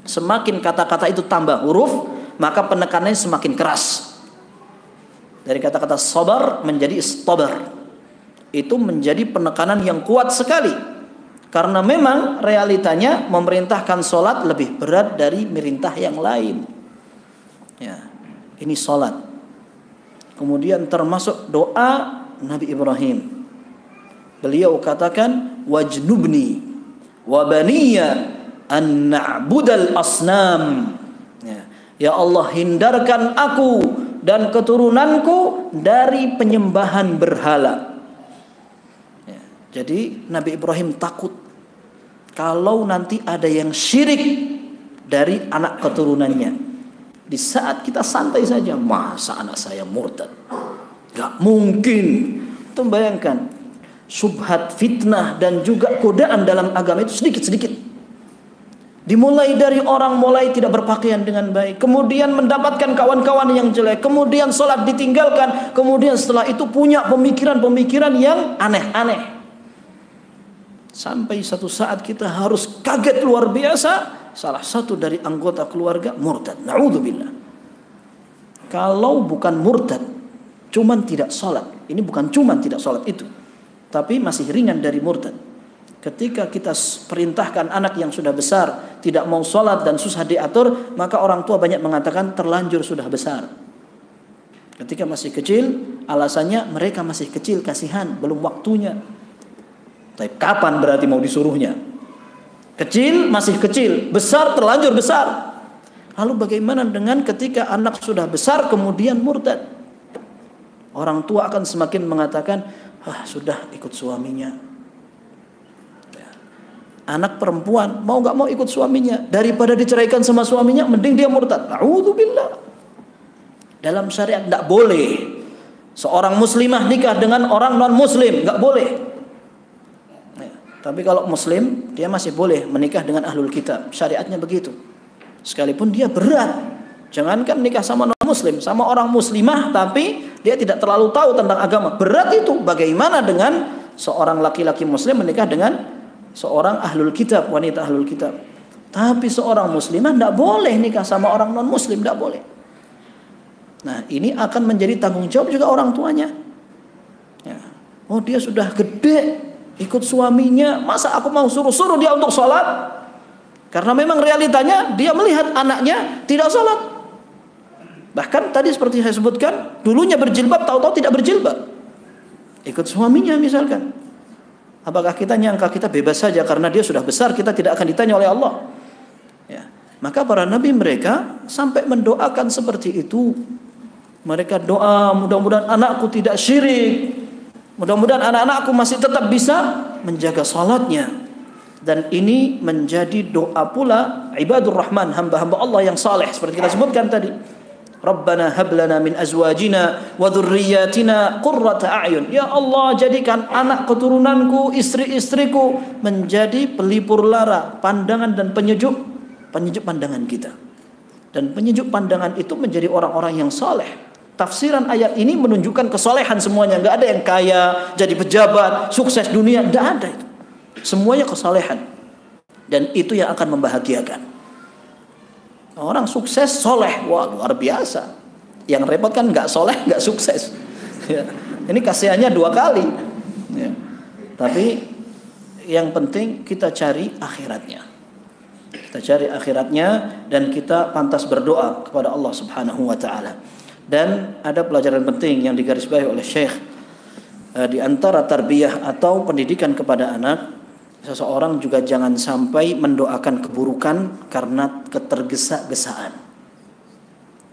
semakin kata-kata itu tambah huruf, maka penekanannya semakin keras. Dari kata-kata sabar menjadi istabar. Itu menjadi penekanan yang kuat sekali. Karena memang realitanya memerintahkan sholat lebih berat dari merintah yang lain. Ya, ini sholat. Kemudian termasuk doa Nabi Ibrahim. Beliau katakan wajnubni wa baniya an na'budal asnam. Ya Allah, hindarkan aku dan keturunanku dari penyembahan berhala. Ya, jadi Nabi Ibrahim takut kalau nanti ada yang syirik dari anak keturunannya. Di saat kita santai saja, masa anak saya murtad? Gak mungkin. Itu bayangkan, subhat, fitnah dan juga godaan dalam agama itu sedikit-sedikit. Dimulai dari orang mulai tidak berpakaian dengan baik, kemudian mendapatkan kawan-kawan yang jelek, kemudian sholat ditinggalkan, kemudian setelah itu punya pemikiran-pemikiran yang aneh-aneh. Sampai satu saat kita harus kaget luar biasa, salah satu dari anggota keluarga murtad. Na'udzubillah. Kalau bukan murtad, cuman tidak sholat. Ini bukan cuman tidak sholat itu, tapi masih ringan dari murtad. Ketika kita perintahkan anak yang sudah besar tidak mau sholat dan susah diatur, maka orang tua banyak mengatakan terlanjur sudah besar. Ketika masih kecil, alasannya mereka masih kecil, kasihan, belum waktunya. Tapi kapan berarti mau disuruhnya? Kecil masih kecil, besar terlanjur besar. Lalu bagaimana dengan ketika anak sudah besar kemudian murtad? Orang tua akan semakin mengatakan, sudah ikut suaminya. Anak perempuan mau nggak mau ikut suaminya, daripada diceraikan sama suaminya, mending dia murtad. A'udzubillah. Dalam syariat tidak boleh seorang muslimah nikah dengan orang non muslim, nggak boleh. Tapi kalau muslim, dia masih boleh menikah dengan ahlul kitab. Syariatnya begitu. Sekalipun dia berat. Jangankan nikah sama non muslim, sama orang muslimah tapi dia tidak terlalu tahu tentang agama. Berat itu. Bagaimana dengan seorang laki-laki muslim menikah dengan seorang ahlul kitab, wanita ahlul kitab. Tapi seorang muslimah tidak boleh nikah sama orang non muslim, tidak boleh. Nah, ini akan menjadi tanggung jawab juga orang tuanya. Ya. Oh, dia sudah gede, ikut suaminya, masa aku mau suruh-suruh dia untuk sholat? Karena memang realitanya dia melihat anaknya tidak sholat. Bahkan tadi seperti saya sebutkan, dulunya berjilbab, tahu-tahu tidak berjilbab. Ikut suaminya misalkan. Apakah kita nyangka kita bebas saja karena dia sudah besar, kita tidak akan ditanya oleh Allah? Ya. Maka para nabi mereka sampai mendoakan seperti itu. Mereka doa, mudah-mudahan anakku tidak syirik, mudah-mudahan anak-anakku masih tetap bisa menjaga salatnya. Dan ini menjadi doa pula ibadur rahman, hamba-hamba Allah yang saleh seperti kita sebutkan tadi. Rabbana hab lana min azwajina wa dhurriyyatina qurrata a'yun. Ya Allah, jadikan anak keturunanku, istri-istriku menjadi pelipur lara, pandangan dan penyejuk pandangan kita. Dan penyejuk pandangan itu menjadi orang-orang yang saleh. Tafsiran ayat ini menunjukkan kesolehan semuanya. Enggak ada yang kaya, jadi pejabat, sukses dunia, enggak ada itu. Semuanya kesolehan. Dan itu yang akan membahagiakan. Orang sukses soleh, wah luar biasa. Yang repot kan nggak soleh, nggak sukses. Ya. Ini kasihannya dua kali. Ya. Tapi yang penting kita cari akhiratnya. Kita cari akhiratnya dan kita pantas berdoa kepada Allah Subhanahu wa taala. Dan ada pelajaran penting yang digarisbawahi oleh Syekh di antara tarbiyah atau pendidikan kepada anak. Seseorang juga jangan sampai mendoakan keburukan karena ketergesa-gesaan.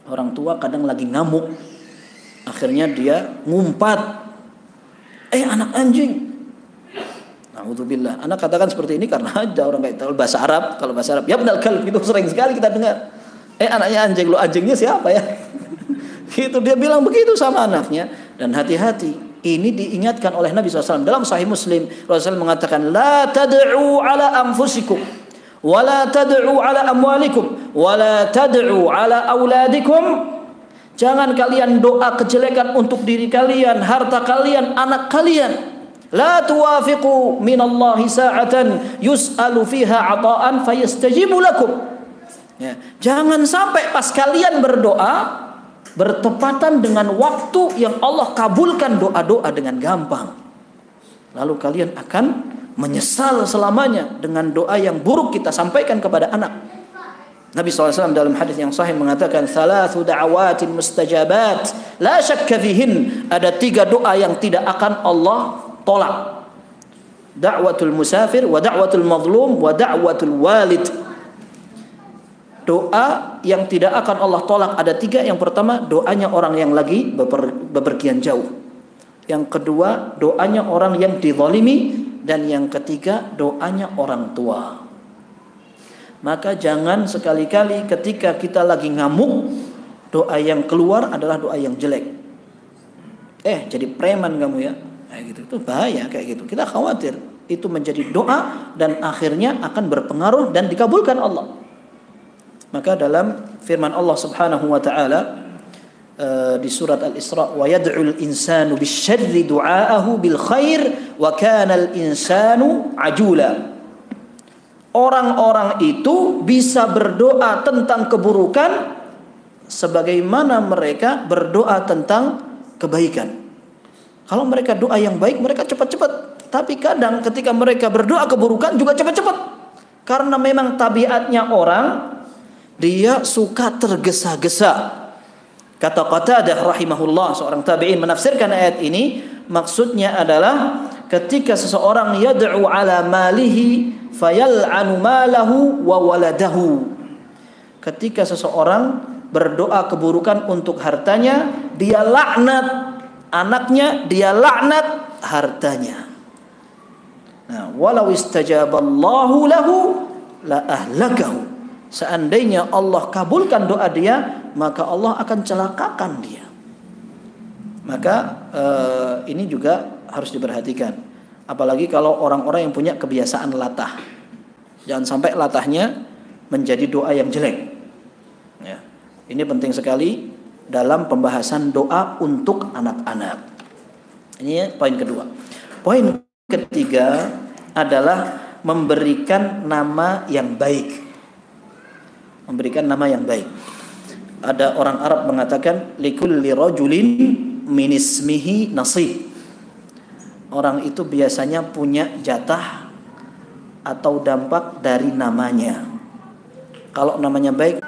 Orang tua kadang lagi ngamuk, akhirnya dia ngumpat, anak anjing. Na'udzubillah. Anak katakan seperti ini karena ada orang kayak tahu bahasa Arab. Kalau bahasa Arab, ya benar kalb, itu sering sekali kita dengar. Anaknya anjing, lo anjingnya siapa ya? Gitu dia bilang begitu sama anaknya. Dan hati-hati. Ini diingatkan oleh Nabi SAW dalam Sahih Muslim. Rasulullah mengatakan, la tad'u ala anfusikum, wa la tad'u ala amwalikum, wa la tad'u ala auladikum. Jangan kalian doa kejelekan untuk diri kalian, harta kalian, anak kalian. La tuwafiqu minallahi sa'atan yus'alu fiha ata'an fayastajibu lakum. Ya. Jangan sampai pas kalian berdoa bertepatan dengan waktu yang Allah kabulkan doa-doa dengan gampang. Lalu kalian akan menyesal selamanya dengan doa yang buruk kita sampaikan kepada anak. Nabi SAW dalam hadis yang sahih mengatakan, "Thalathu da'awatin mustajabat, la syakka fihin." Ada 3 doa yang tidak akan Allah tolak. Da'watul musafir, wa da'watul mazlum, wa da'watul walid. Doa yang tidak akan Allah tolak ada 3. Yang pertama, doanya orang yang lagi bepergian jauh. Yang kedua, doanya orang yang dizalimi. Dan yang ketiga, doanya orang tua. Maka jangan sekali-kali ketika kita lagi ngamuk, doa yang keluar adalah doa yang jelek. Jadi preman kamu ya. Kayak gitu. Itu bahaya kayak gitu. Kita khawatir itu menjadi doa dan akhirnya akan berpengaruh dan dikabulkan Allah. Maka dalam firman Allah Subhanahu wa taala di surat Al-Isra, wa yad'ul insanu bisyarri du'aahu bil khair wa kana al insanu ajula. Orang-orang itu bisa berdoa tentang keburukan sebagaimana mereka berdoa tentang kebaikan. Kalau mereka doa yang baik, mereka cepat-cepat. Tapi kadang ketika mereka berdoa keburukan juga cepat-cepat. Karena memang tabiatnya orang, dia suka tergesa-gesa. Kata Qatadah rahimahullah, seorang tabi'in menafsirkan ayat ini, maksudnya adalah ketika seseorang yad'u ala malihi fayal'anu malahu wa waladahu. Ketika seseorang berdoa keburukan untuk hartanya, dia laknat anaknya, dia laknat hartanya. Nah, walau istajaballahu lahu la ahlakahu. Seandainya Allah kabulkan doa dia, maka Allah akan celakakan dia. Maka ini juga harus diperhatikan. Apalagi kalau orang-orang yang punya kebiasaan latah. Jangan sampai latahnya menjadi doa yang jelek. Ya. Ini penting sekali dalam pembahasan doa untuk anak-anak. Ini poin kedua. Poin ketiga adalah memberikan nama yang baik. Memberikan nama yang baik. Ada orang Arab mengatakan likulli rajulin min ismihi nasib. Orang itu biasanya punya jatah atau dampak dari namanya. Kalau namanya baik,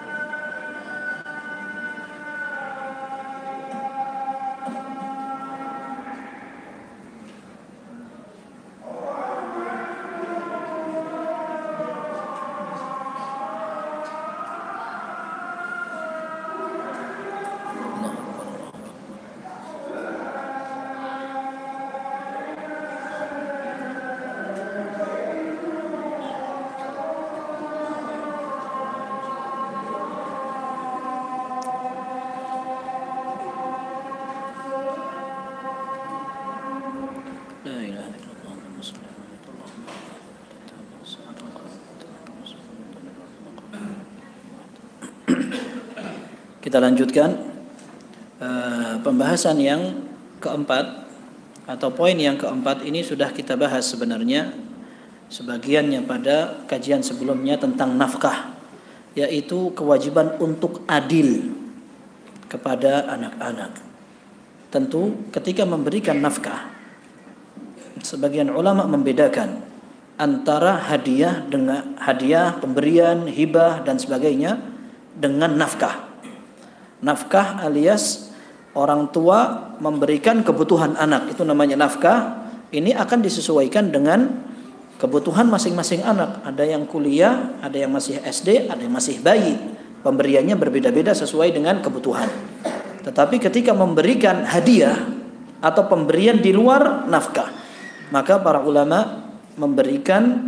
kita lanjutkan pembahasan yang keempat atau poin yang keempat. Ini sudah kita bahas sebenarnya sebagiannya pada kajian sebelumnya tentang nafkah, yaitu kewajiban untuk adil kepada anak-anak. Tentu ketika memberikan nafkah, sebagian ulama membedakan antara hadiah dengan hadiah, pemberian, hibah dan sebagainya dengan nafkah. Nafkah alias orang tua memberikan kebutuhan anak, itu namanya nafkah. Ini akan disesuaikan dengan kebutuhan masing-masing anak. Ada yang kuliah, ada yang masih SD, ada yang masih bayi. Pemberiannya berbeda-beda sesuai dengan kebutuhan. Tetapi ketika memberikan hadiah atau pemberian di luar nafkah, maka para ulama memberikan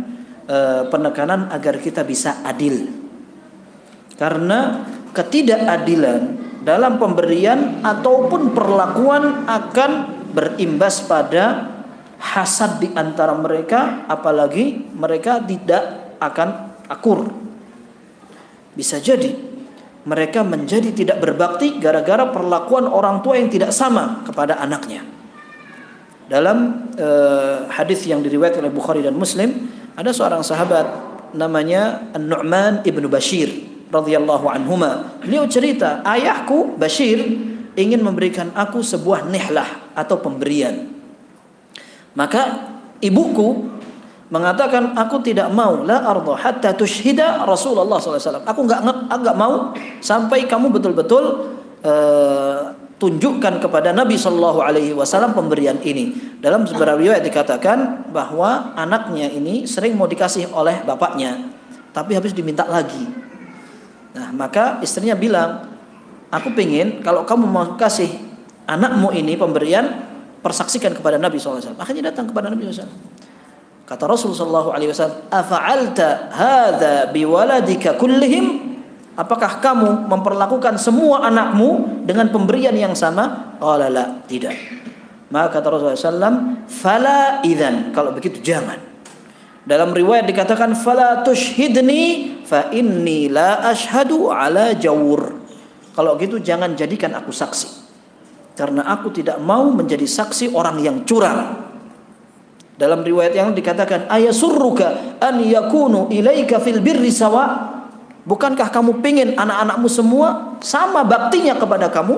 penekanan agar kita bisa adil. Karena ketidakadilan dalam pemberian ataupun perlakuan akan berimbas pada hasad di antara mereka, apalagi mereka tidak akan akur. Bisa jadi mereka menjadi tidak berbakti gara-gara perlakuan orang tua yang tidak sama kepada anaknya. Dalam hadis yang diriwayatkan oleh Bukhari dan Muslim, ada seorang sahabat namanya An-Nu'man ibnu Bashir radhiyallahu anhuma. Beliau cerita, ayahku Bashir ingin memberikan aku sebuah nihlah atau pemberian. Maka ibuku mengatakan, aku tidak mau, la arda hatta tushhida Rasulullah SAW. Aku enggak mau sampai kamu betul-betul tunjukkan kepada Nabi SAW pemberian ini. Dalam beberapa riwayat dikatakan bahwa anaknya ini sering mau dikasih oleh bapaknya, tapi habis diminta lagi. Nah, maka istrinya bilang, aku pengen kalau kamu mau kasih anakmu ini pemberian, persaksikan kepada Nabi SAW. Akhirnya datang kepada Nabi SAW. Kata Rasulullah SAW, afa'alta hadha biwaladika kullihim? Apakah kamu memperlakukan semua anakmu dengan pemberian yang sama? Qala la, tidak. Maka kata Rasulullah SAW, fala idzan, kalau begitu jangan. Dalam riwayat dikatakan, fala tushhidni fa inni la ashhadu ala jawur. Kalau gitu jangan jadikan aku saksi, karena aku tidak mau menjadi saksi orang yang curang. Dalam riwayat yang dikatakan, ayasurruka an yakunu ilaika fil birri sawa? Bukankah kamu pengen anak-anakmu semua sama baktinya kepada kamu?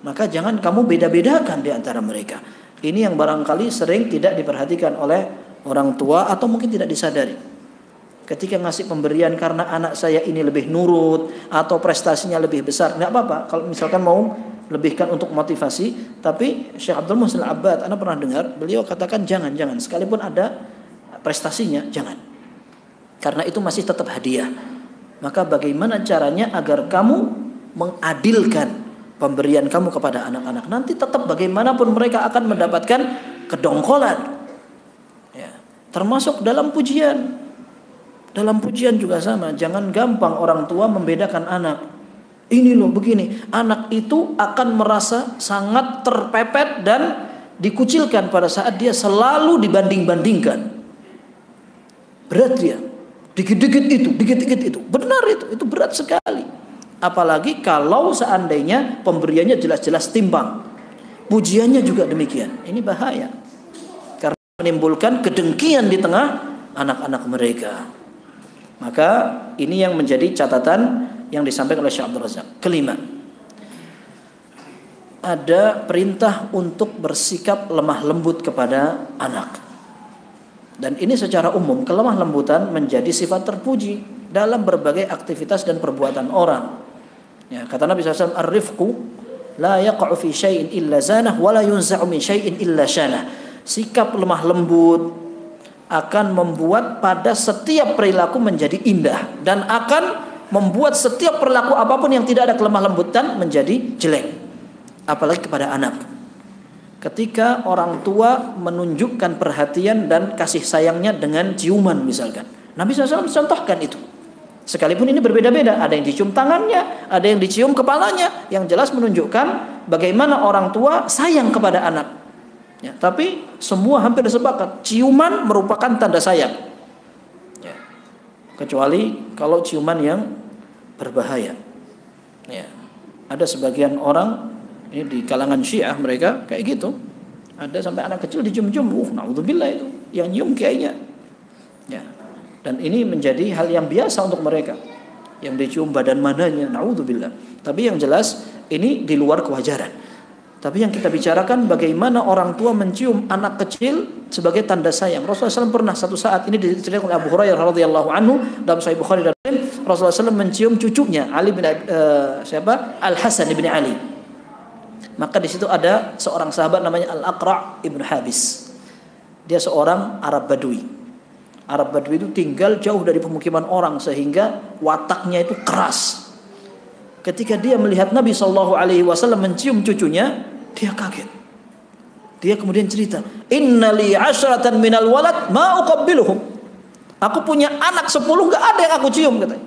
Maka jangan kamu beda-bedakan di antara mereka. Ini yang barangkali sering tidak diperhatikan oleh orang tua atau mungkin tidak disadari. Ketika ngasih pemberian karena anak saya ini lebih nurut atau prestasinya lebih besar, nggak apa-apa. Kalau misalkan mau lebihkan untuk motivasi. Tapi Syekh Abdul Muhsin Al-Abbad, Anda pernah dengar, beliau katakan jangan, sekalipun ada prestasinya, jangan. Karena itu masih tetap hadiah. Maka bagaimana caranya agar kamu mengadilkan pemberian kamu kepada anak-anak? Nanti tetap bagaimanapun mereka akan mendapatkan kedongkolan. Ya. Termasuk dalam pujian. Dalam pujian juga sama. Jangan gampang orang tua membedakan anak. Ini loh begini. Anak itu akan merasa sangat terpepet dan dikucilkan pada saat dia selalu dibanding-bandingkan. Berat dia. Dikit-dikit itu, dikit-dikit itu. Benar itu berat sekali. Apalagi kalau seandainya pemberiannya jelas-jelas timpang. Pujiannya juga demikian. Ini bahaya. Karena menimbulkan kedengkian di tengah anak-anak mereka. Maka ini yang menjadi catatan yang disampaikan oleh Syekh Abdul Razak. Kelima, ada perintah untuk bersikap lemah lembut kepada anak. Dan ini secara umum kelemah lembutan menjadi sifat terpuji dalam berbagai aktivitas dan perbuatan orang. Ya, kata Nabi SAW, "Ar-rifqu la yaqa'u fi syai'in illa zanah wa la yunza'u min syai'in illa syanah." Sikap lemah lembut akan membuat pada setiap perilaku menjadi indah dan akan membuat setiap perilaku apapun yang tidak ada kelemah lembutan menjadi jelek. Apalagi kepada anak. Ketika orang tua menunjukkan perhatian dan kasih sayangnya dengan ciuman misalkan. Nabi SAW contohkan itu. Sekalipun ini berbeda-beda, ada yang dicium tangannya, ada yang dicium kepalanya, yang jelas menunjukkan bagaimana orang tua sayang kepada anak. Ya, tapi semua hampir sepakat ciuman merupakan tanda sayang. Ya, kecuali kalau ciuman yang berbahaya. Ya, ada sebagian orang ini di kalangan Syiah mereka kayak gitu. Ada sampai anak kecil dicium-cium, naudzubillah itu yang nyium kayaknya. Ya, dan ini menjadi hal yang biasa untuk mereka. Yang dicium badan mananya, naudzubillah. Tapi yang jelas ini di luar kewajaran. Tapi yang kita bicarakan bagaimana orang tua mencium anak kecil sebagai tanda sayang. Rasulullah SAW pernah satu saat ini diceritakan oleh Abu Hurairah radhiyallahu anhu dalam Sahih Bukhari dan Muslim, Rasulullah SAW mencium cucunya Ali bin Al Hasan bin Ali. Maka di situ ada seorang sahabat namanya Al-Aqra' ibn Habis. Dia seorang Arab Badui. Arab Badui itu tinggal jauh dari pemukiman orang sehingga wataknya itu keras. Ketika dia melihat Nabi SAW mencium cucunya, dia kaget. Dia kemudian cerita, "Inna li 'ashratan minal walad ma uqabbiluhum." Aku punya anak 10, enggak ada yang aku cium, katanya.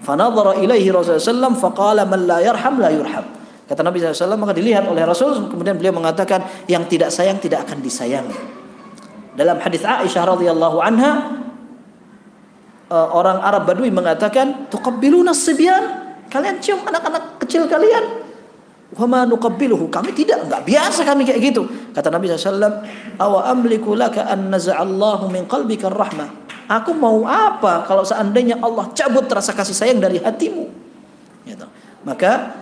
Fanadhara ilaihi Rasulullah SAW faqala man la yarham la yurham. Kata Nabi SAW, maka dilihat oleh Rasul, kemudian beliau mengatakan, yang tidak sayang tidak akan disayangi. Dalam hadis Aisyah radhiyallahu anha, orang Arab Badui mengatakan, "Tuqabbiluna as-sibyan?" Kalian cium anak-anak kecil kalian? Wa ma nuqabbiluhu, kami tidak, enggak biasa kami kayak gitu. Kata Nabi SAW, "Awa amliku laka an naza'allahu min qalbika rahmah." Aku mau apa kalau seandainya Allah cabut rasa kasih sayang dari hatimu? Gitu. Maka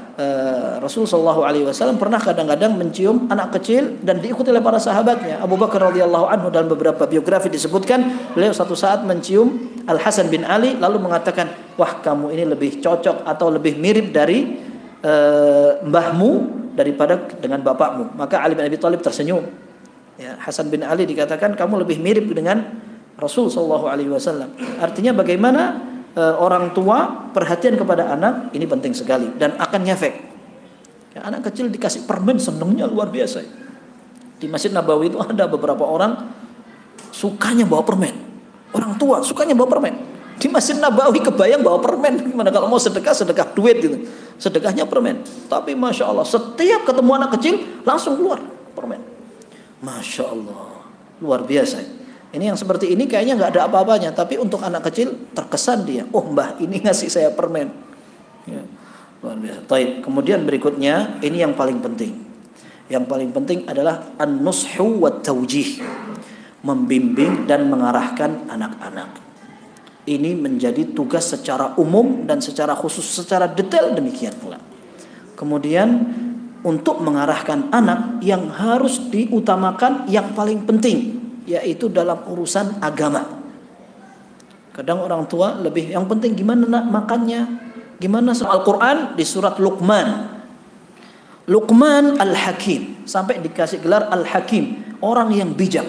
Rasulullah SAW pernah kadang-kadang mencium anak kecil dan diikuti oleh para sahabatnya. Abu Bakar radhiyallahu anhu dalam beberapa biografi disebutkan beliau satu saat mencium Al Hasan bin Ali lalu mengatakan, "Wah, kamu ini lebih cocok atau lebih mirip dari mbahmu daripada dengan bapakmu." Maka Ali bin Abi Thalib tersenyum. Ya, Hasan bin Ali dikatakan kamu lebih mirip dengan Rasul SAW. Artinya bagaimana orang tua perhatian kepada anak ini penting sekali dan akan ngefek. Ya, anak kecil dikasih permen senengnya luar biasa. Di Masjid Nabawi itu ada beberapa orang sukanya bawa permen. Orang tua sukanya bawa permen. Di Masjid Nabawi kebayang bawa permen gimana kalau mau sedekah duit gitu. Sedekahnya permen. Tapi Masya Allah setiap ketemu anak kecil langsung keluar permen. Masya Allah luar biasa. Ini yang seperti ini kayaknya nggak ada apa-apanya, tapi untuk anak kecil terkesan dia, oh mbah ini ngasih saya permen. Ya, luar biasa. Baik. Kemudian berikutnya ini yang paling penting. Yang paling penting adalah an-nushu wat tawjih, membimbing dan mengarahkan anak-anak. Ini menjadi tugas secara umum dan secara khusus, secara detail demikian pula. Kemudian untuk mengarahkan anak yang harus diutamakan yang paling penting, yaitu dalam urusan agama. Kadang orang tua lebih yang penting gimana nak makannya, gimana Al-Quran di surat Luqman. Luqman Al-Hakim sampai dikasih gelar Al-Hakim, orang yang bijak,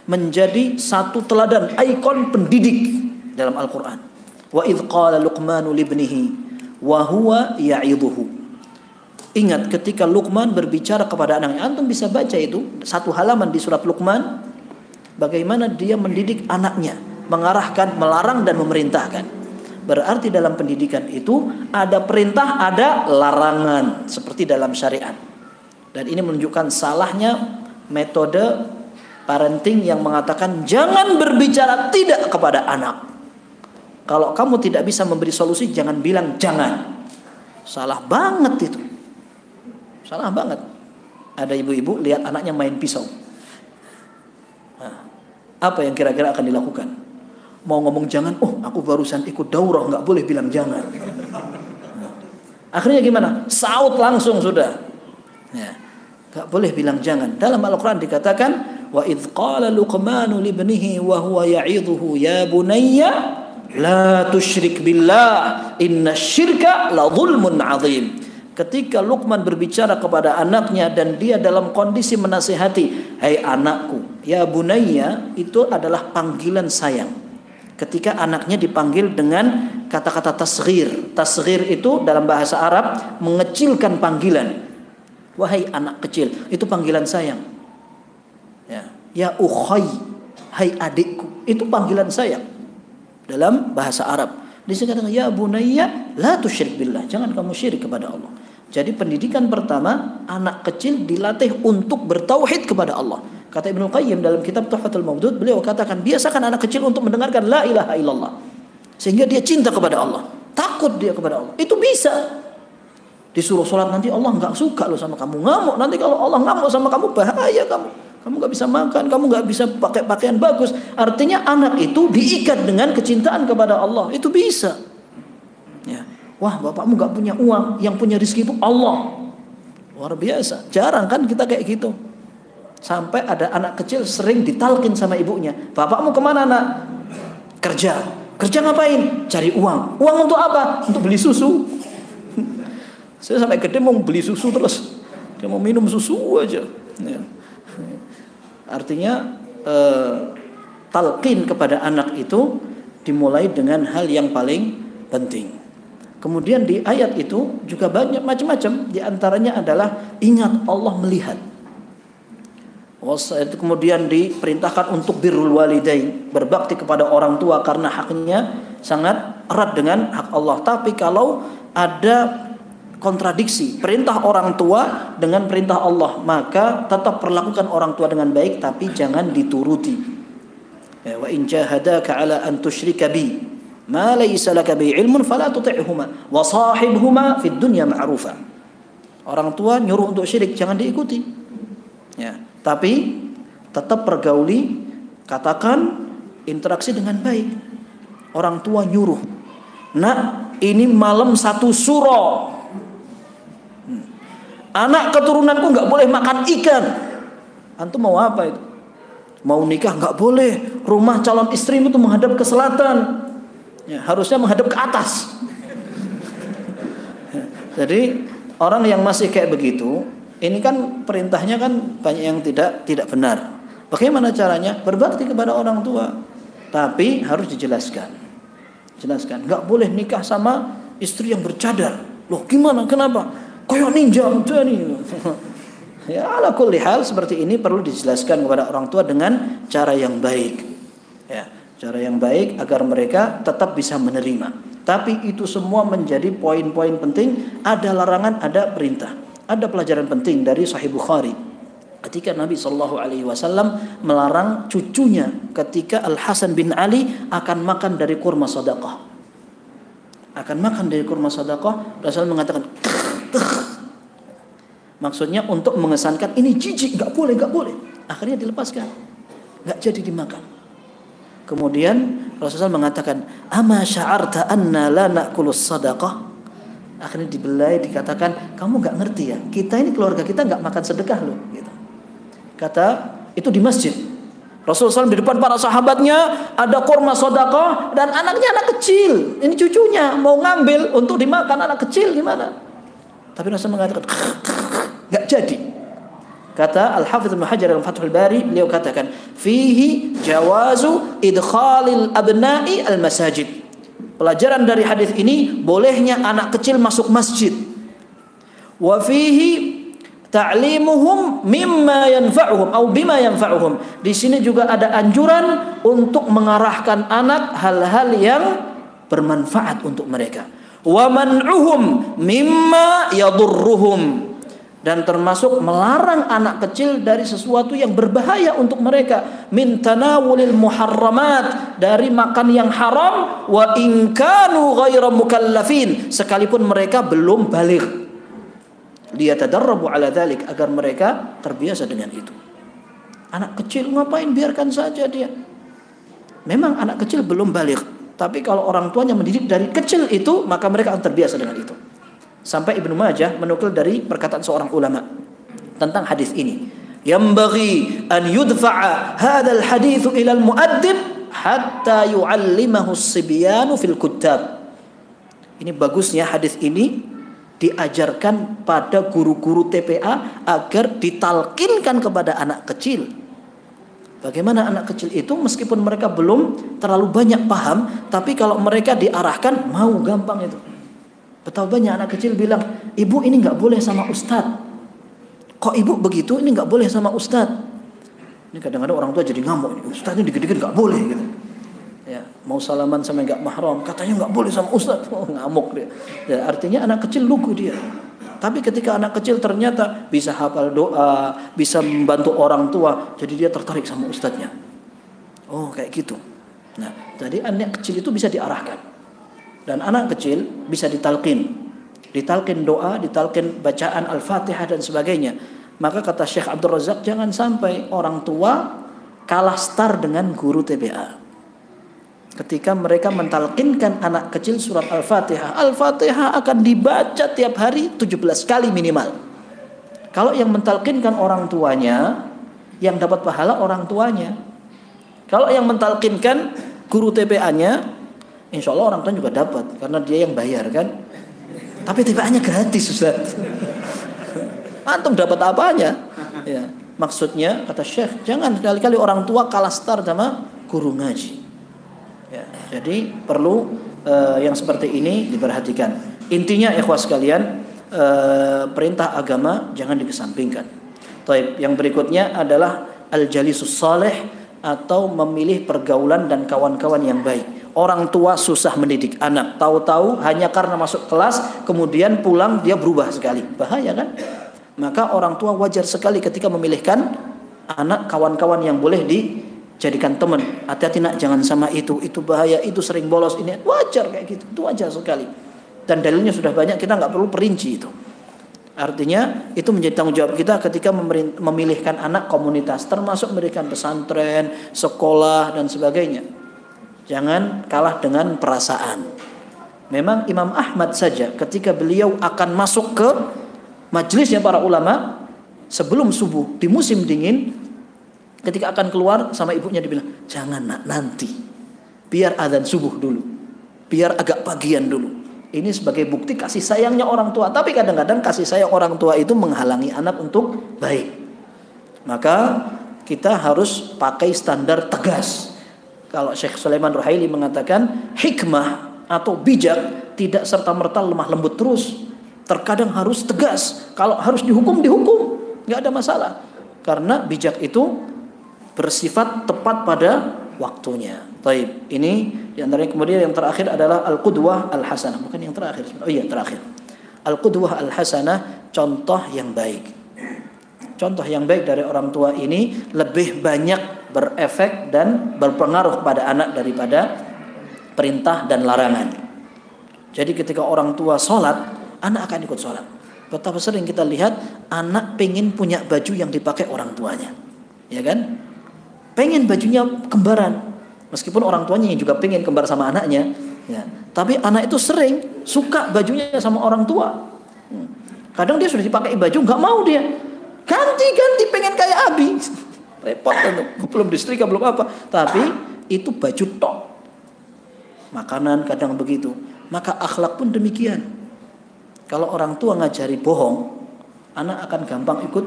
menjadi satu teladan, ikon pendidik dalam Al-Quran. Wa idh qala Luqmanu libnihi wa huwa ya'idhuhu. Ingat ketika Luqman berbicara kepada anaknya, antum bisa baca itu satu halaman di surat Luqman. bagaimana dia mendidik anaknya, mengarahkan, melarang dan memerintahkan. Berarti dalam pendidikan itu ada perintah, ada larangan seperti dalam syariat. Dan ini menunjukkan salahnya metode parenting yang mengatakan jangan berbicara tidak kepada anak. Kalau kamu tidak bisa memberi solusi, jangan bilang jangan. Salah banget itu. Salah banget. Ada ibu-ibu lihat anaknya main pisau. Nah, apa yang kira-kira akan dilakukan? Mau ngomong jangan, oh aku barusan ikut daurah, nggak boleh bilang jangan. Nah, akhirnya gimana? Saut langsung sudah. Ya, nggak boleh bilang jangan. Dalam Al-Quran dikatakan, wa idh qala Luqmanu libnihi wa huwa ya'idhuhu ya bunayya la tusyrik billah inna syirka la zulmun azim. Ketika Luqman berbicara kepada anaknya dan dia dalam kondisi menasihati, hai anakku, ya bunayya, itu adalah panggilan sayang. Ketika anaknya dipanggil dengan kata-kata tasghir. Tasghir itu dalam bahasa Arab mengecilkan panggilan. Wahai anak kecil, itu panggilan sayang. Ya ukhay, hai adikku, itu panggilan sayang dalam bahasa Arab. Di sini katakan ya bunayya la tusyrik billah, jangan kamu syirik kepada Allah. Jadi pendidikan pertama, anak kecil dilatih untuk bertauhid kepada Allah. Kata Ibnu Qayyim dalam kitab Tuhfatul Mawdud, beliau katakan biasakan anak kecil untuk mendengarkan la ilaha illallah, sehingga dia cinta kepada Allah, takut dia kepada Allah. Itu bisa. Disuruh sholat nanti Allah nggak suka loh sama kamu, ngamuk nanti kalau Allah ngamuk sama kamu bahaya kamu nggak bisa makan, kamu nggak bisa pakai pakaian bagus. Artinya anak itu diikat dengan kecintaan kepada Allah, itu bisa. Ya. Wah, bapakmu nggak punya uang, yang punya rezeki itu Allah. Luar biasa, jarang kan kita kayak gitu. Sampai ada anak kecil sering ditalkin sama ibunya, bapakmu kemana nak? Kerja. Kerja ngapain? Cari uang. Uang untuk apa? Untuk beli susu. Saya sampai gede mau beli susu terus, dia mau minum susu aja. Ya. Artinya talqin kepada anak itu dimulai dengan hal yang paling penting. Kemudian di ayat itu juga banyak macam-macam. Di antaranya adalah ingat Allah melihat. Kemudian diperintahkan untuk birrul walidain, berbakti kepada orang tua karena haknya sangat erat dengan hak Allah. Tapi kalau ada kontradiksi perintah orang tua dengan perintah Allah, maka tetap perlakukan orang tua dengan baik, tapi jangan dituruti. Wa in jahadaka ala an tusyrika bi ma laysa laka bi ilmun fala tuti'huma wa sahibhuma fid dunya ma'rufa. Orang tua nyuruh untuk syirik, jangan diikuti. Ya, tapi tetap pergauli, katakan, interaksi dengan baik. Orang tua nyuruh, nak, ini malam satu suro, anak keturunanku nggak boleh makan ikan. Antum mau apa itu? Mau nikah nggak boleh. Rumah calon istri itu menghadap ke selatan. Ya, harusnya menghadap ke atas. Jadi orang yang masih kayak begitu, ini kan perintahnya kan banyak yang tidak benar. Bagaimana caranya? Berbakti kepada orang tua, tapi harus dijelaskan. Jelaskan, nggak boleh nikah sama istri yang bercadar. Loh gimana? Kenapa? Kayak ninja nih. Ya ala kulli hal seperti ini perlu dijelaskan kepada orang tua dengan cara yang baik. Ya, cara yang baik agar mereka tetap bisa menerima. Tapi itu semua menjadi poin-poin penting. Ada larangan, ada perintah. Ada pelajaran penting dari Sahih Bukhari. Ketika Nabi SAW melarang cucunya ketika Al Hasan bin Ali akan makan dari kurma sedekah. Akan makan dari kurma sedekah, Rasul mengatakan maksudnya untuk mengesankan ini jijik, nggak boleh. Akhirnya dilepaskan, nggak jadi dimakan. Kemudian Rasulullah mengatakan, ama sya'arta anna la na'kulus sadaqah. Akhirnya dibelai, dikatakan, kamu nggak ngerti ya, kita ini keluarga kita nggak makan sedekah loh. Gitu. Kata itu di masjid. Rasulullah SAW di depan para sahabatnya ada kurma sedekah dan anaknya anak kecil. Ini cucunya mau ngambil untuk dimakan, anak kecil gimana? Tapi Rasul mengatakan nggak jadi. Kata Al-Hafidz Ibnu Hajar dalam Fathul Bari, beliau katakan fihi jawazu idkhalil abna'i al-masajid. Pelajaran dari hadis ini bolehnya anak kecil masuk masjid. Wa fihi ta'limuhum mimma yanfa'uhum atau bima yanfa'uhum. Di sini juga ada anjuran untuk mengarahkan anak hal-hal yang bermanfaat untuk mereka. Wa man'uhum mimma yadurruhum, dan termasuk melarang anak kecil dari sesuatu yang berbahaya untuk mereka. Min tanawulil muharramat, dari makan yang haram. Wa in kanu ghaira mukallafin, sekalipun mereka belum baligh. Liyatadarrabu ala dzalik, agar mereka terbiasa dengan itu. Anak kecil ngapain, biarkan saja dia. Memang anak kecil belum baligh, tapi kalau orang tuanya mendidik dari kecil itu, maka mereka akan terbiasa dengan itu. Sampai Ibnu Majah menukil dari perkataan seorang ulama tentang hadis ini. Yambaghi an yudfa'a hadzal hadits ila al-mu'addib hatta yu'allimahu as-sibyanu fil kuttab. Ini bagusnya hadis ini diajarkan pada guru-guru TPA agar ditalkinkan kepada anak kecil. Bagaimana anak kecil itu meskipun mereka belum terlalu banyak paham, tapi kalau mereka diarahkan mau gampang itu. Betapa banyak anak kecil bilang, ibu ini nggak boleh sama ustadz. Kok ibu begitu? Ini nggak boleh sama ustadz. Ini kadang-kadang orang tua jadi ngamuk. Ustadz ini dikit-dikit nggak boleh gitu. Ya, mau salaman sama nggak mahram, katanya nggak boleh sama ustadz. Oh, ngamuk dia. Ya, artinya anak kecil lugu dia. Tapi ketika anak kecil ternyata bisa hafal doa, bisa membantu orang tua, jadi dia tertarik sama ustadznya. Oh, kayak gitu. Nah, jadi anak kecil itu bisa diarahkan. Dan anak kecil bisa ditalkin doa, ditalkin bacaan Al-Fatihah dan sebagainya. Maka kata Syekh Abdul Razak, jangan sampai orang tua kalah star dengan guru TPA. Ketika mereka mentalkinkan anak kecil surat Al-Fatihah, Al-Fatihah akan dibaca tiap hari 17 kali minimal. Kalau yang mentalkinkan orang tuanya, yang dapat pahala orang tuanya. Kalau yang mentalkinkan guru TPA-nya, insya Allah orang tua juga dapat, karena dia yang bayar kan. Tapi TPA-nya gratis, Ustaz. Antum dapat apanya? Ya, maksudnya kata Syekh, jangan sekali-kali orang tua kalah star sama guru ngaji. Ya, jadi perlu yang seperti ini diperhatikan. Intinya ikhwas sekalian, perintah agama jangan dikesampingkan. Taib, yang berikutnya adalah al-jalisus salih, atau memilih pergaulan dan kawan-kawan yang baik. Orang tua susah mendidik anak, tahu-tahu hanya karena masuk kelas kemudian pulang dia berubah sekali. Bahaya kan? Maka orang tua wajar sekali ketika memilihkan anak kawan-kawan yang boleh dijadikan teman. Hati-hati nak, jangan sama itu bahaya, itu sering bolos, ini wajar kayak gitu, itu wajar sekali. Dan dalilnya sudah banyak, kita nggak perlu perinci itu. Artinya itu menjadi tanggung jawab kita ketika memilihkan anak komunitas, termasuk memberikan pesantren, sekolah dan sebagainya. Jangan kalah dengan perasaan. Memang Imam Ahmad saja ketika beliau akan masuk ke majelisnya para ulama sebelum subuh di musim dingin, ketika akan keluar sama ibunya dibilang, jangan nak, nanti biar azan subuh dulu, biar agak pagian dulu. Ini sebagai bukti kasih sayangnya orang tua. Tapi kadang-kadang kasih sayang orang tua itu menghalangi anak untuk baik. Maka kita harus pakai standar tegas. Kalau Syekh Sulaiman Ruhaili mengatakan, hikmah atau bijak tidak serta-merta lemah lembut terus. Terkadang harus tegas. Kalau harus dihukum, dihukum. Nggak ada masalah. Karena bijak itu bersifat tepat pada waktunya. Baik, ini diantaranya. Kemudian yang terakhir adalah al-qudwah al-hasanah. Bukan yang terakhir. Oh iya, terakhir. Al-qudwah al-hasanah, contoh yang baik. Contoh yang baik dari orang tua ini lebih banyak berefek dan berpengaruh pada anak daripada perintah dan larangan. Jadi ketika orang tua sholat, anak akan ikut sholat. Betapa sering kita lihat anak pengen punya baju yang dipakai orang tuanya, ya kan? Pengen bajunya kembaran. Meskipun orang tuanya yang juga pengen kembar sama anaknya, ya. Tapi anak itu sering suka bajunya sama orang tua. Kadang dia sudah dipakai baju, nggak mau dia. Ganti pengen kayak Abi. Repot tentu. Belum disetrika, belum apa. Tapi itu baju tok. Makanan kadang begitu. Maka akhlak pun demikian. Kalau orang tua ngajari bohong, anak akan gampang ikut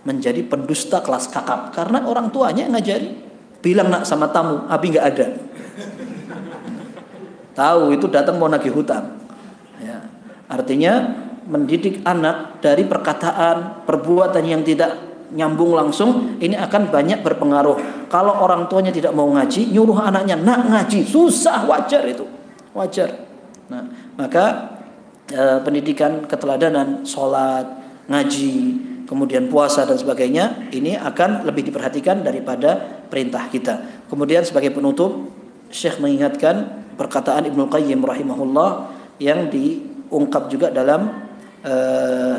menjadi pendusta kelas kakap. Karena orang tuanya ngajari. Bilang nak sama tamu, Abi nggak ada. Tahu itu datang mau nagih hutang. Ya. Artinya mendidik anak dari perkataan, perbuatan yang tidak nyambung langsung, ini akan banyak berpengaruh. Kalau orang tuanya tidak mau ngaji, nyuruh anaknya nak ngaji, susah, wajar itu, wajar. Nah, maka pendidikan keteladanan, sholat, ngaji, kemudian puasa dan sebagainya, ini akan lebih diperhatikan daripada perintah kita. Kemudian sebagai penutup, Syekh mengingatkan perkataan Ibnu Qayyim rahimahullah yang diungkap juga dalam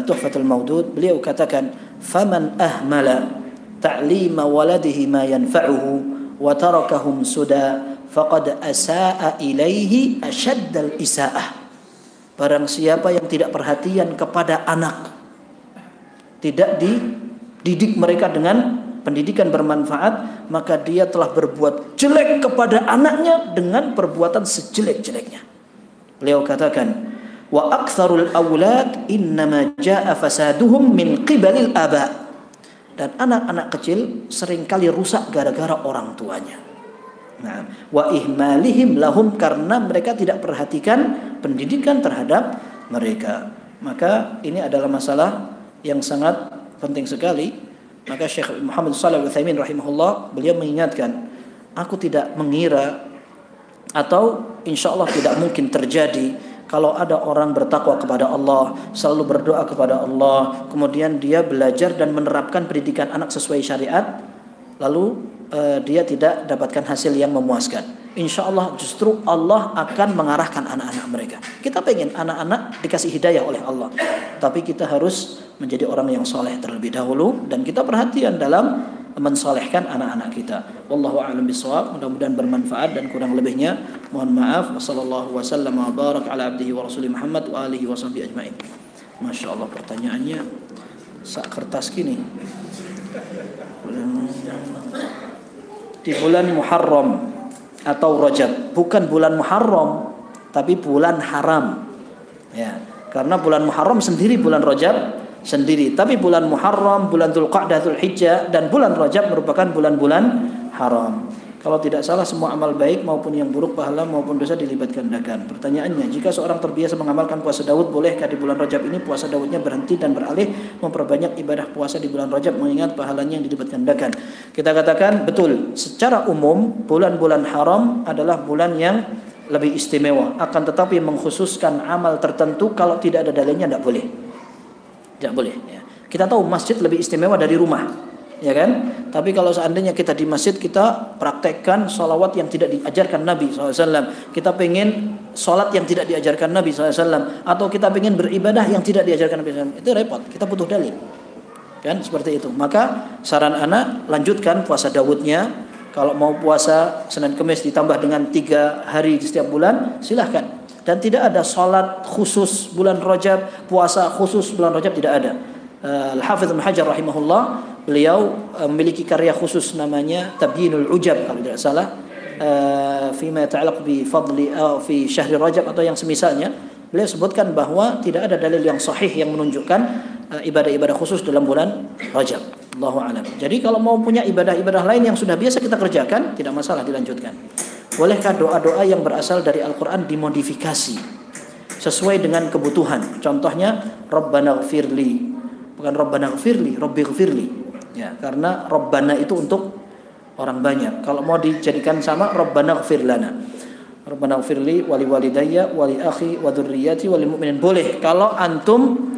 Tuhfatul Maudud. Beliau katakan, faman ahmala ta'lima waladihi ma yanfa'uhu wa tarakahum suda faqad asaa ilaihi asyaddal isaah. Barang siapa yang tidak perhatian kepada anak, tidak dididik mereka dengan pendidikan bermanfaat, maka dia telah berbuat jelek kepada anaknya dengan perbuatan sejelek-jeleknya. Beliau katakan, wa aktsarul aulad innama jaa fasaduhum min qibalil aba. Dan anak-anak kecil seringkali rusak gara-gara orang tuanya. Nah, wa ihmalihim lahum, karena mereka tidak perhatikan pendidikan terhadap mereka. Maka ini adalah masalah yang sangat penting sekali. Maka Syekh Muhammad Shalih Al-Utsaimin rahimahullah, beliau mengingatkan, aku tidak mengira atau insyaallah tidak mungkin terjadi kalau ada orang bertakwa kepada Allah, selalu berdoa kepada Allah, kemudian dia belajar dan menerapkan pendidikan anak sesuai syariat, lalu dia tidak dapatkan hasil yang memuaskan. Insya Allah justru Allah akan mengarahkan anak-anak mereka. Kita pengen anak-anak dikasih hidayah oleh Allah, tapi kita harus menjadi orang yang soleh terlebih dahulu, dan kita perhatian dalam mensolehkan anak-anak kita. Wallahu a'lam bishawab. Mudah-mudahan bermanfaat, dan kurang lebihnya mohon maaf. Wassallallahu wasallam wa barak ala abdihi wa rasulih Muhammad wa alihi wa sahbihi ajmain. Masya Allah, pertanyaannya sak kertas gini. Di bulan Muharram atau Rajab, bukan bulan Muharram tapi bulan haram, ya, karena bulan Muharram sendiri, bulan Rajab sendiri, tapi bulan Muharram, bulan Dzulqa'dah, Dzulhijjah, dan bulan Rajab merupakan bulan-bulan haram. Kalau tidak salah, semua amal baik maupun yang buruk, pahala maupun dosa dilipat gandakan. Pertanyaannya, jika seorang terbiasa mengamalkan puasa Daud, bolehkah di bulan Rajab ini puasa Daudnya berhenti dan beralih memperbanyak ibadah puasa di bulan Rajab, mengingat pahalanya yang dilipat gandakan? Kita katakan betul, secara umum bulan-bulan haram adalah bulan yang lebih istimewa. Akan tetapi mengkhususkan amal tertentu, kalau tidak ada dalilnya tidak boleh. Tidak boleh, ya. Kita tahu masjid lebih istimewa dari rumah, ya kan? Tapi kalau seandainya kita di masjid, kita praktekkan sholawat yang tidak diajarkan Nabi SAW, kita pengen sholat yang tidak diajarkan Nabi SAW, atau kita pengen beribadah yang tidak diajarkan Nabi SAW, itu repot, kita butuh dalil, kan? Seperti itu. Maka saran anak, lanjutkan puasa Daudnya. Kalau mau puasa Senin Kemis ditambah dengan 3 hari di setiap bulan, silahkan. Dan tidak ada sholat khusus bulan Rajab, puasa khusus bulan Rajab, tidak ada. Al-Hafidz Ibnu Hajar rahimahullah, beliau memiliki karya khusus namanya Tabyinul Ujab kalau tidak salah, fima yata'allaq bi fadli fi syahri Rajab atau yang semisalnya. Beliau sebutkan bahwa tidak ada dalil yang sahih yang menunjukkan ibadah-ibadah khusus dalam bulan Rajab. Allahu a'lam. Jadi kalau mau punya ibadah-ibadah lain yang sudah biasa kita kerjakan, tidak masalah, dilanjutkan. Bolehkah doa-doa yang berasal dari Al-Quran dimodifikasi sesuai dengan kebutuhan? Contohnya Rabbana ghfirli, bukan Rabbana ghfirli, Rabbi ghfirli, ya, karena Rabbana itu untuk orang banyak. Kalau mau dijadikan sama, Rabbana ghfir lana, Rabbana ghfirli wali walidayya wali akhi wa dzurriyyati wal mu'minin. Boleh kalau antum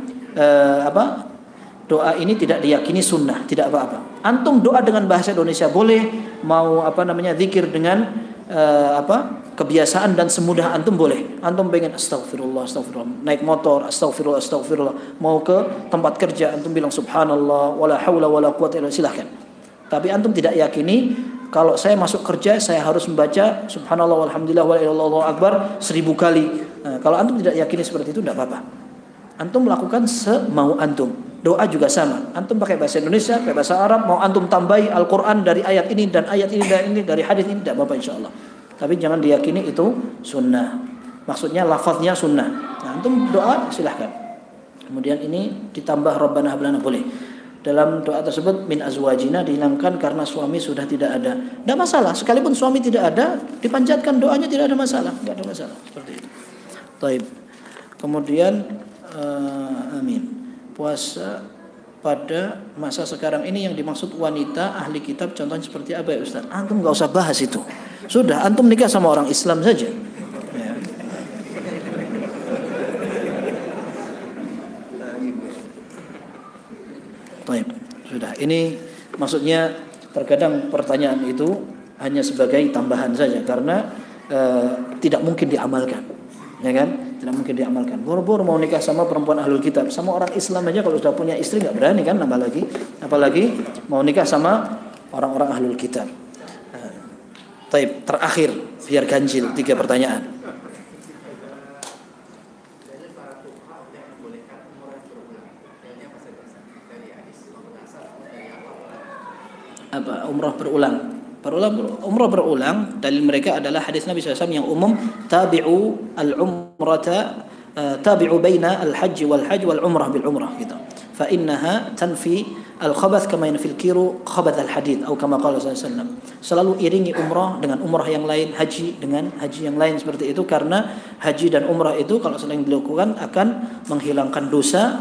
doa ini tidak diyakini sunnah, tidak apa-apa. Antum doa dengan bahasa Indonesia boleh, mau zikir dengan kebiasaan dan semudah antum boleh. Antum pengen astagfirullah, naik motor astagfirullah, mau ke tempat kerja antum bilang subhanallah wala haula wala quwwata illa billah, silahkan. Tapi antum tidak yakini kalau saya masuk kerja saya harus membaca subhanallah walhamdulillah wala ilaha illallah akbar 1000 kali. Nah, kalau antum tidak yakini seperti itu, tidak apa-apa. Antum melakukan semau antum. Doa juga sama. Antum pakai bahasa Indonesia, pakai bahasa Arab, mau antum tambahi Al-Quran dari ayat ini dan ayat ini dan ini dari hadis ini, tidak apa-apa insyaallah. Tapi jangan diyakini itu sunnah. Maksudnya lafaznya sunnah. Nah, antum doa silahkan. Kemudian ini ditambah Rabbana hab lana, boleh. Dalam doa tersebut min azwajina dihilangkan karena suami sudah tidak ada. Tidak masalah. Sekalipun suami tidak ada, dipanjatkan doanya, tidak ada masalah. Tidak ada masalah. Seperti itu. Taib. Kemudian Amin. Puasa pada masa sekarang ini yang dimaksud wanita ahli kitab contohnya seperti apa ya Ustaz? Antum nggak usah bahas itu. Sudah, antum nikah sama orang Islam saja. Ya. Baik, sudah. Ini maksudnya terkadang pertanyaan itu hanya sebagai tambahan saja karena tidak mungkin diamalkan, ya kan? Tidak mungkin diamalkan. Boro-boro mau nikah sama perempuan ahlul kitab, sama orang Islam aja kalau sudah punya istri nggak berani kan, apalagi mau nikah sama orang-orang ahlul kitab. Taib, terakhir biar ganjil 3 pertanyaan. Apa umrah berulang? Umrah berulang dalil mereka adalah hadis Nabi SAW yang umum, tabi'u al-umrata tabi'u baina al-hajj wal-hajj wal-umrah bil-umrah gitu. Fa innaha tanfi al-khabath kama yanfi al-kiru khabath al-hadid atau kama qala sallallahu. Selalu iringi umrah dengan umrah yang lain, haji dengan haji yang lain seperti itu, karena haji dan umrah itu kalau sering dilakukan akan menghilangkan dosa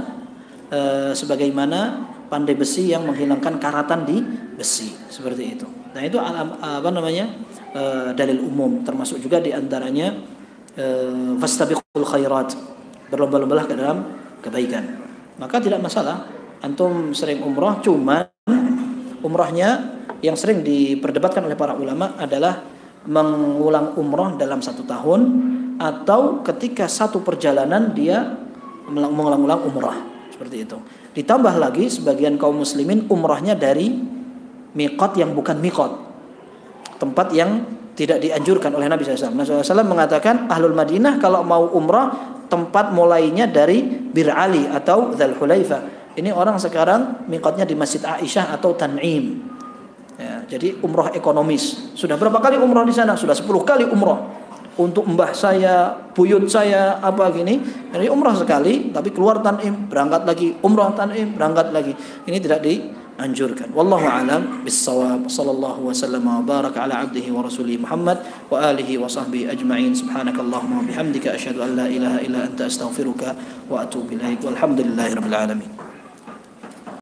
sebagaimana pandai besi yang menghilangkan karatan di besi seperti itu. Nah itu dalil umum, termasuk juga diantaranya fastabiqul khairat, berlomba-lombalah ke dalam kebaikan. Maka tidak masalah antum sering umrah, cuman umrahnya yang sering diperdebatkan oleh para ulama adalah mengulang umrah dalam 1 tahun atau ketika satu perjalanan dia mengulang-ulang umrah seperti itu. Ditambah lagi sebagian kaum muslimin umrahnya dari miqat yang bukan miqat, tempat yang tidak dianjurkan oleh Nabi SAW. Nabi SAW mengatakan ahlul Madinah kalau mau umrah tempat mulainya dari Bir Ali atau Dzul Hulaifah. Ini orang sekarang miqatnya di Masjid Aisyah atau Tan'im. Ya, jadi umrah ekonomis. Sudah berapa kali umrah di sana? Sudah 10 kali umrah. Untuk mbah saya, buyut saya, apa gini. Jadi umrah sekali, tapi keluar Tan'im, berangkat lagi, umrah Tan'im, berangkat lagi. Ini tidak dianjurkan. Wallahu a'lam bis-shawab. Sallallahu wasallam wa baraka ala abdihi wa rasulihi Muhammad wa alihi wa sahbihi ajma'in. Subhanakallahumma wa bihamdika asyhadu an la ilaha illa anta astaghfiruka wa atubu ilaik. Walhamdulillahirabbil alamin.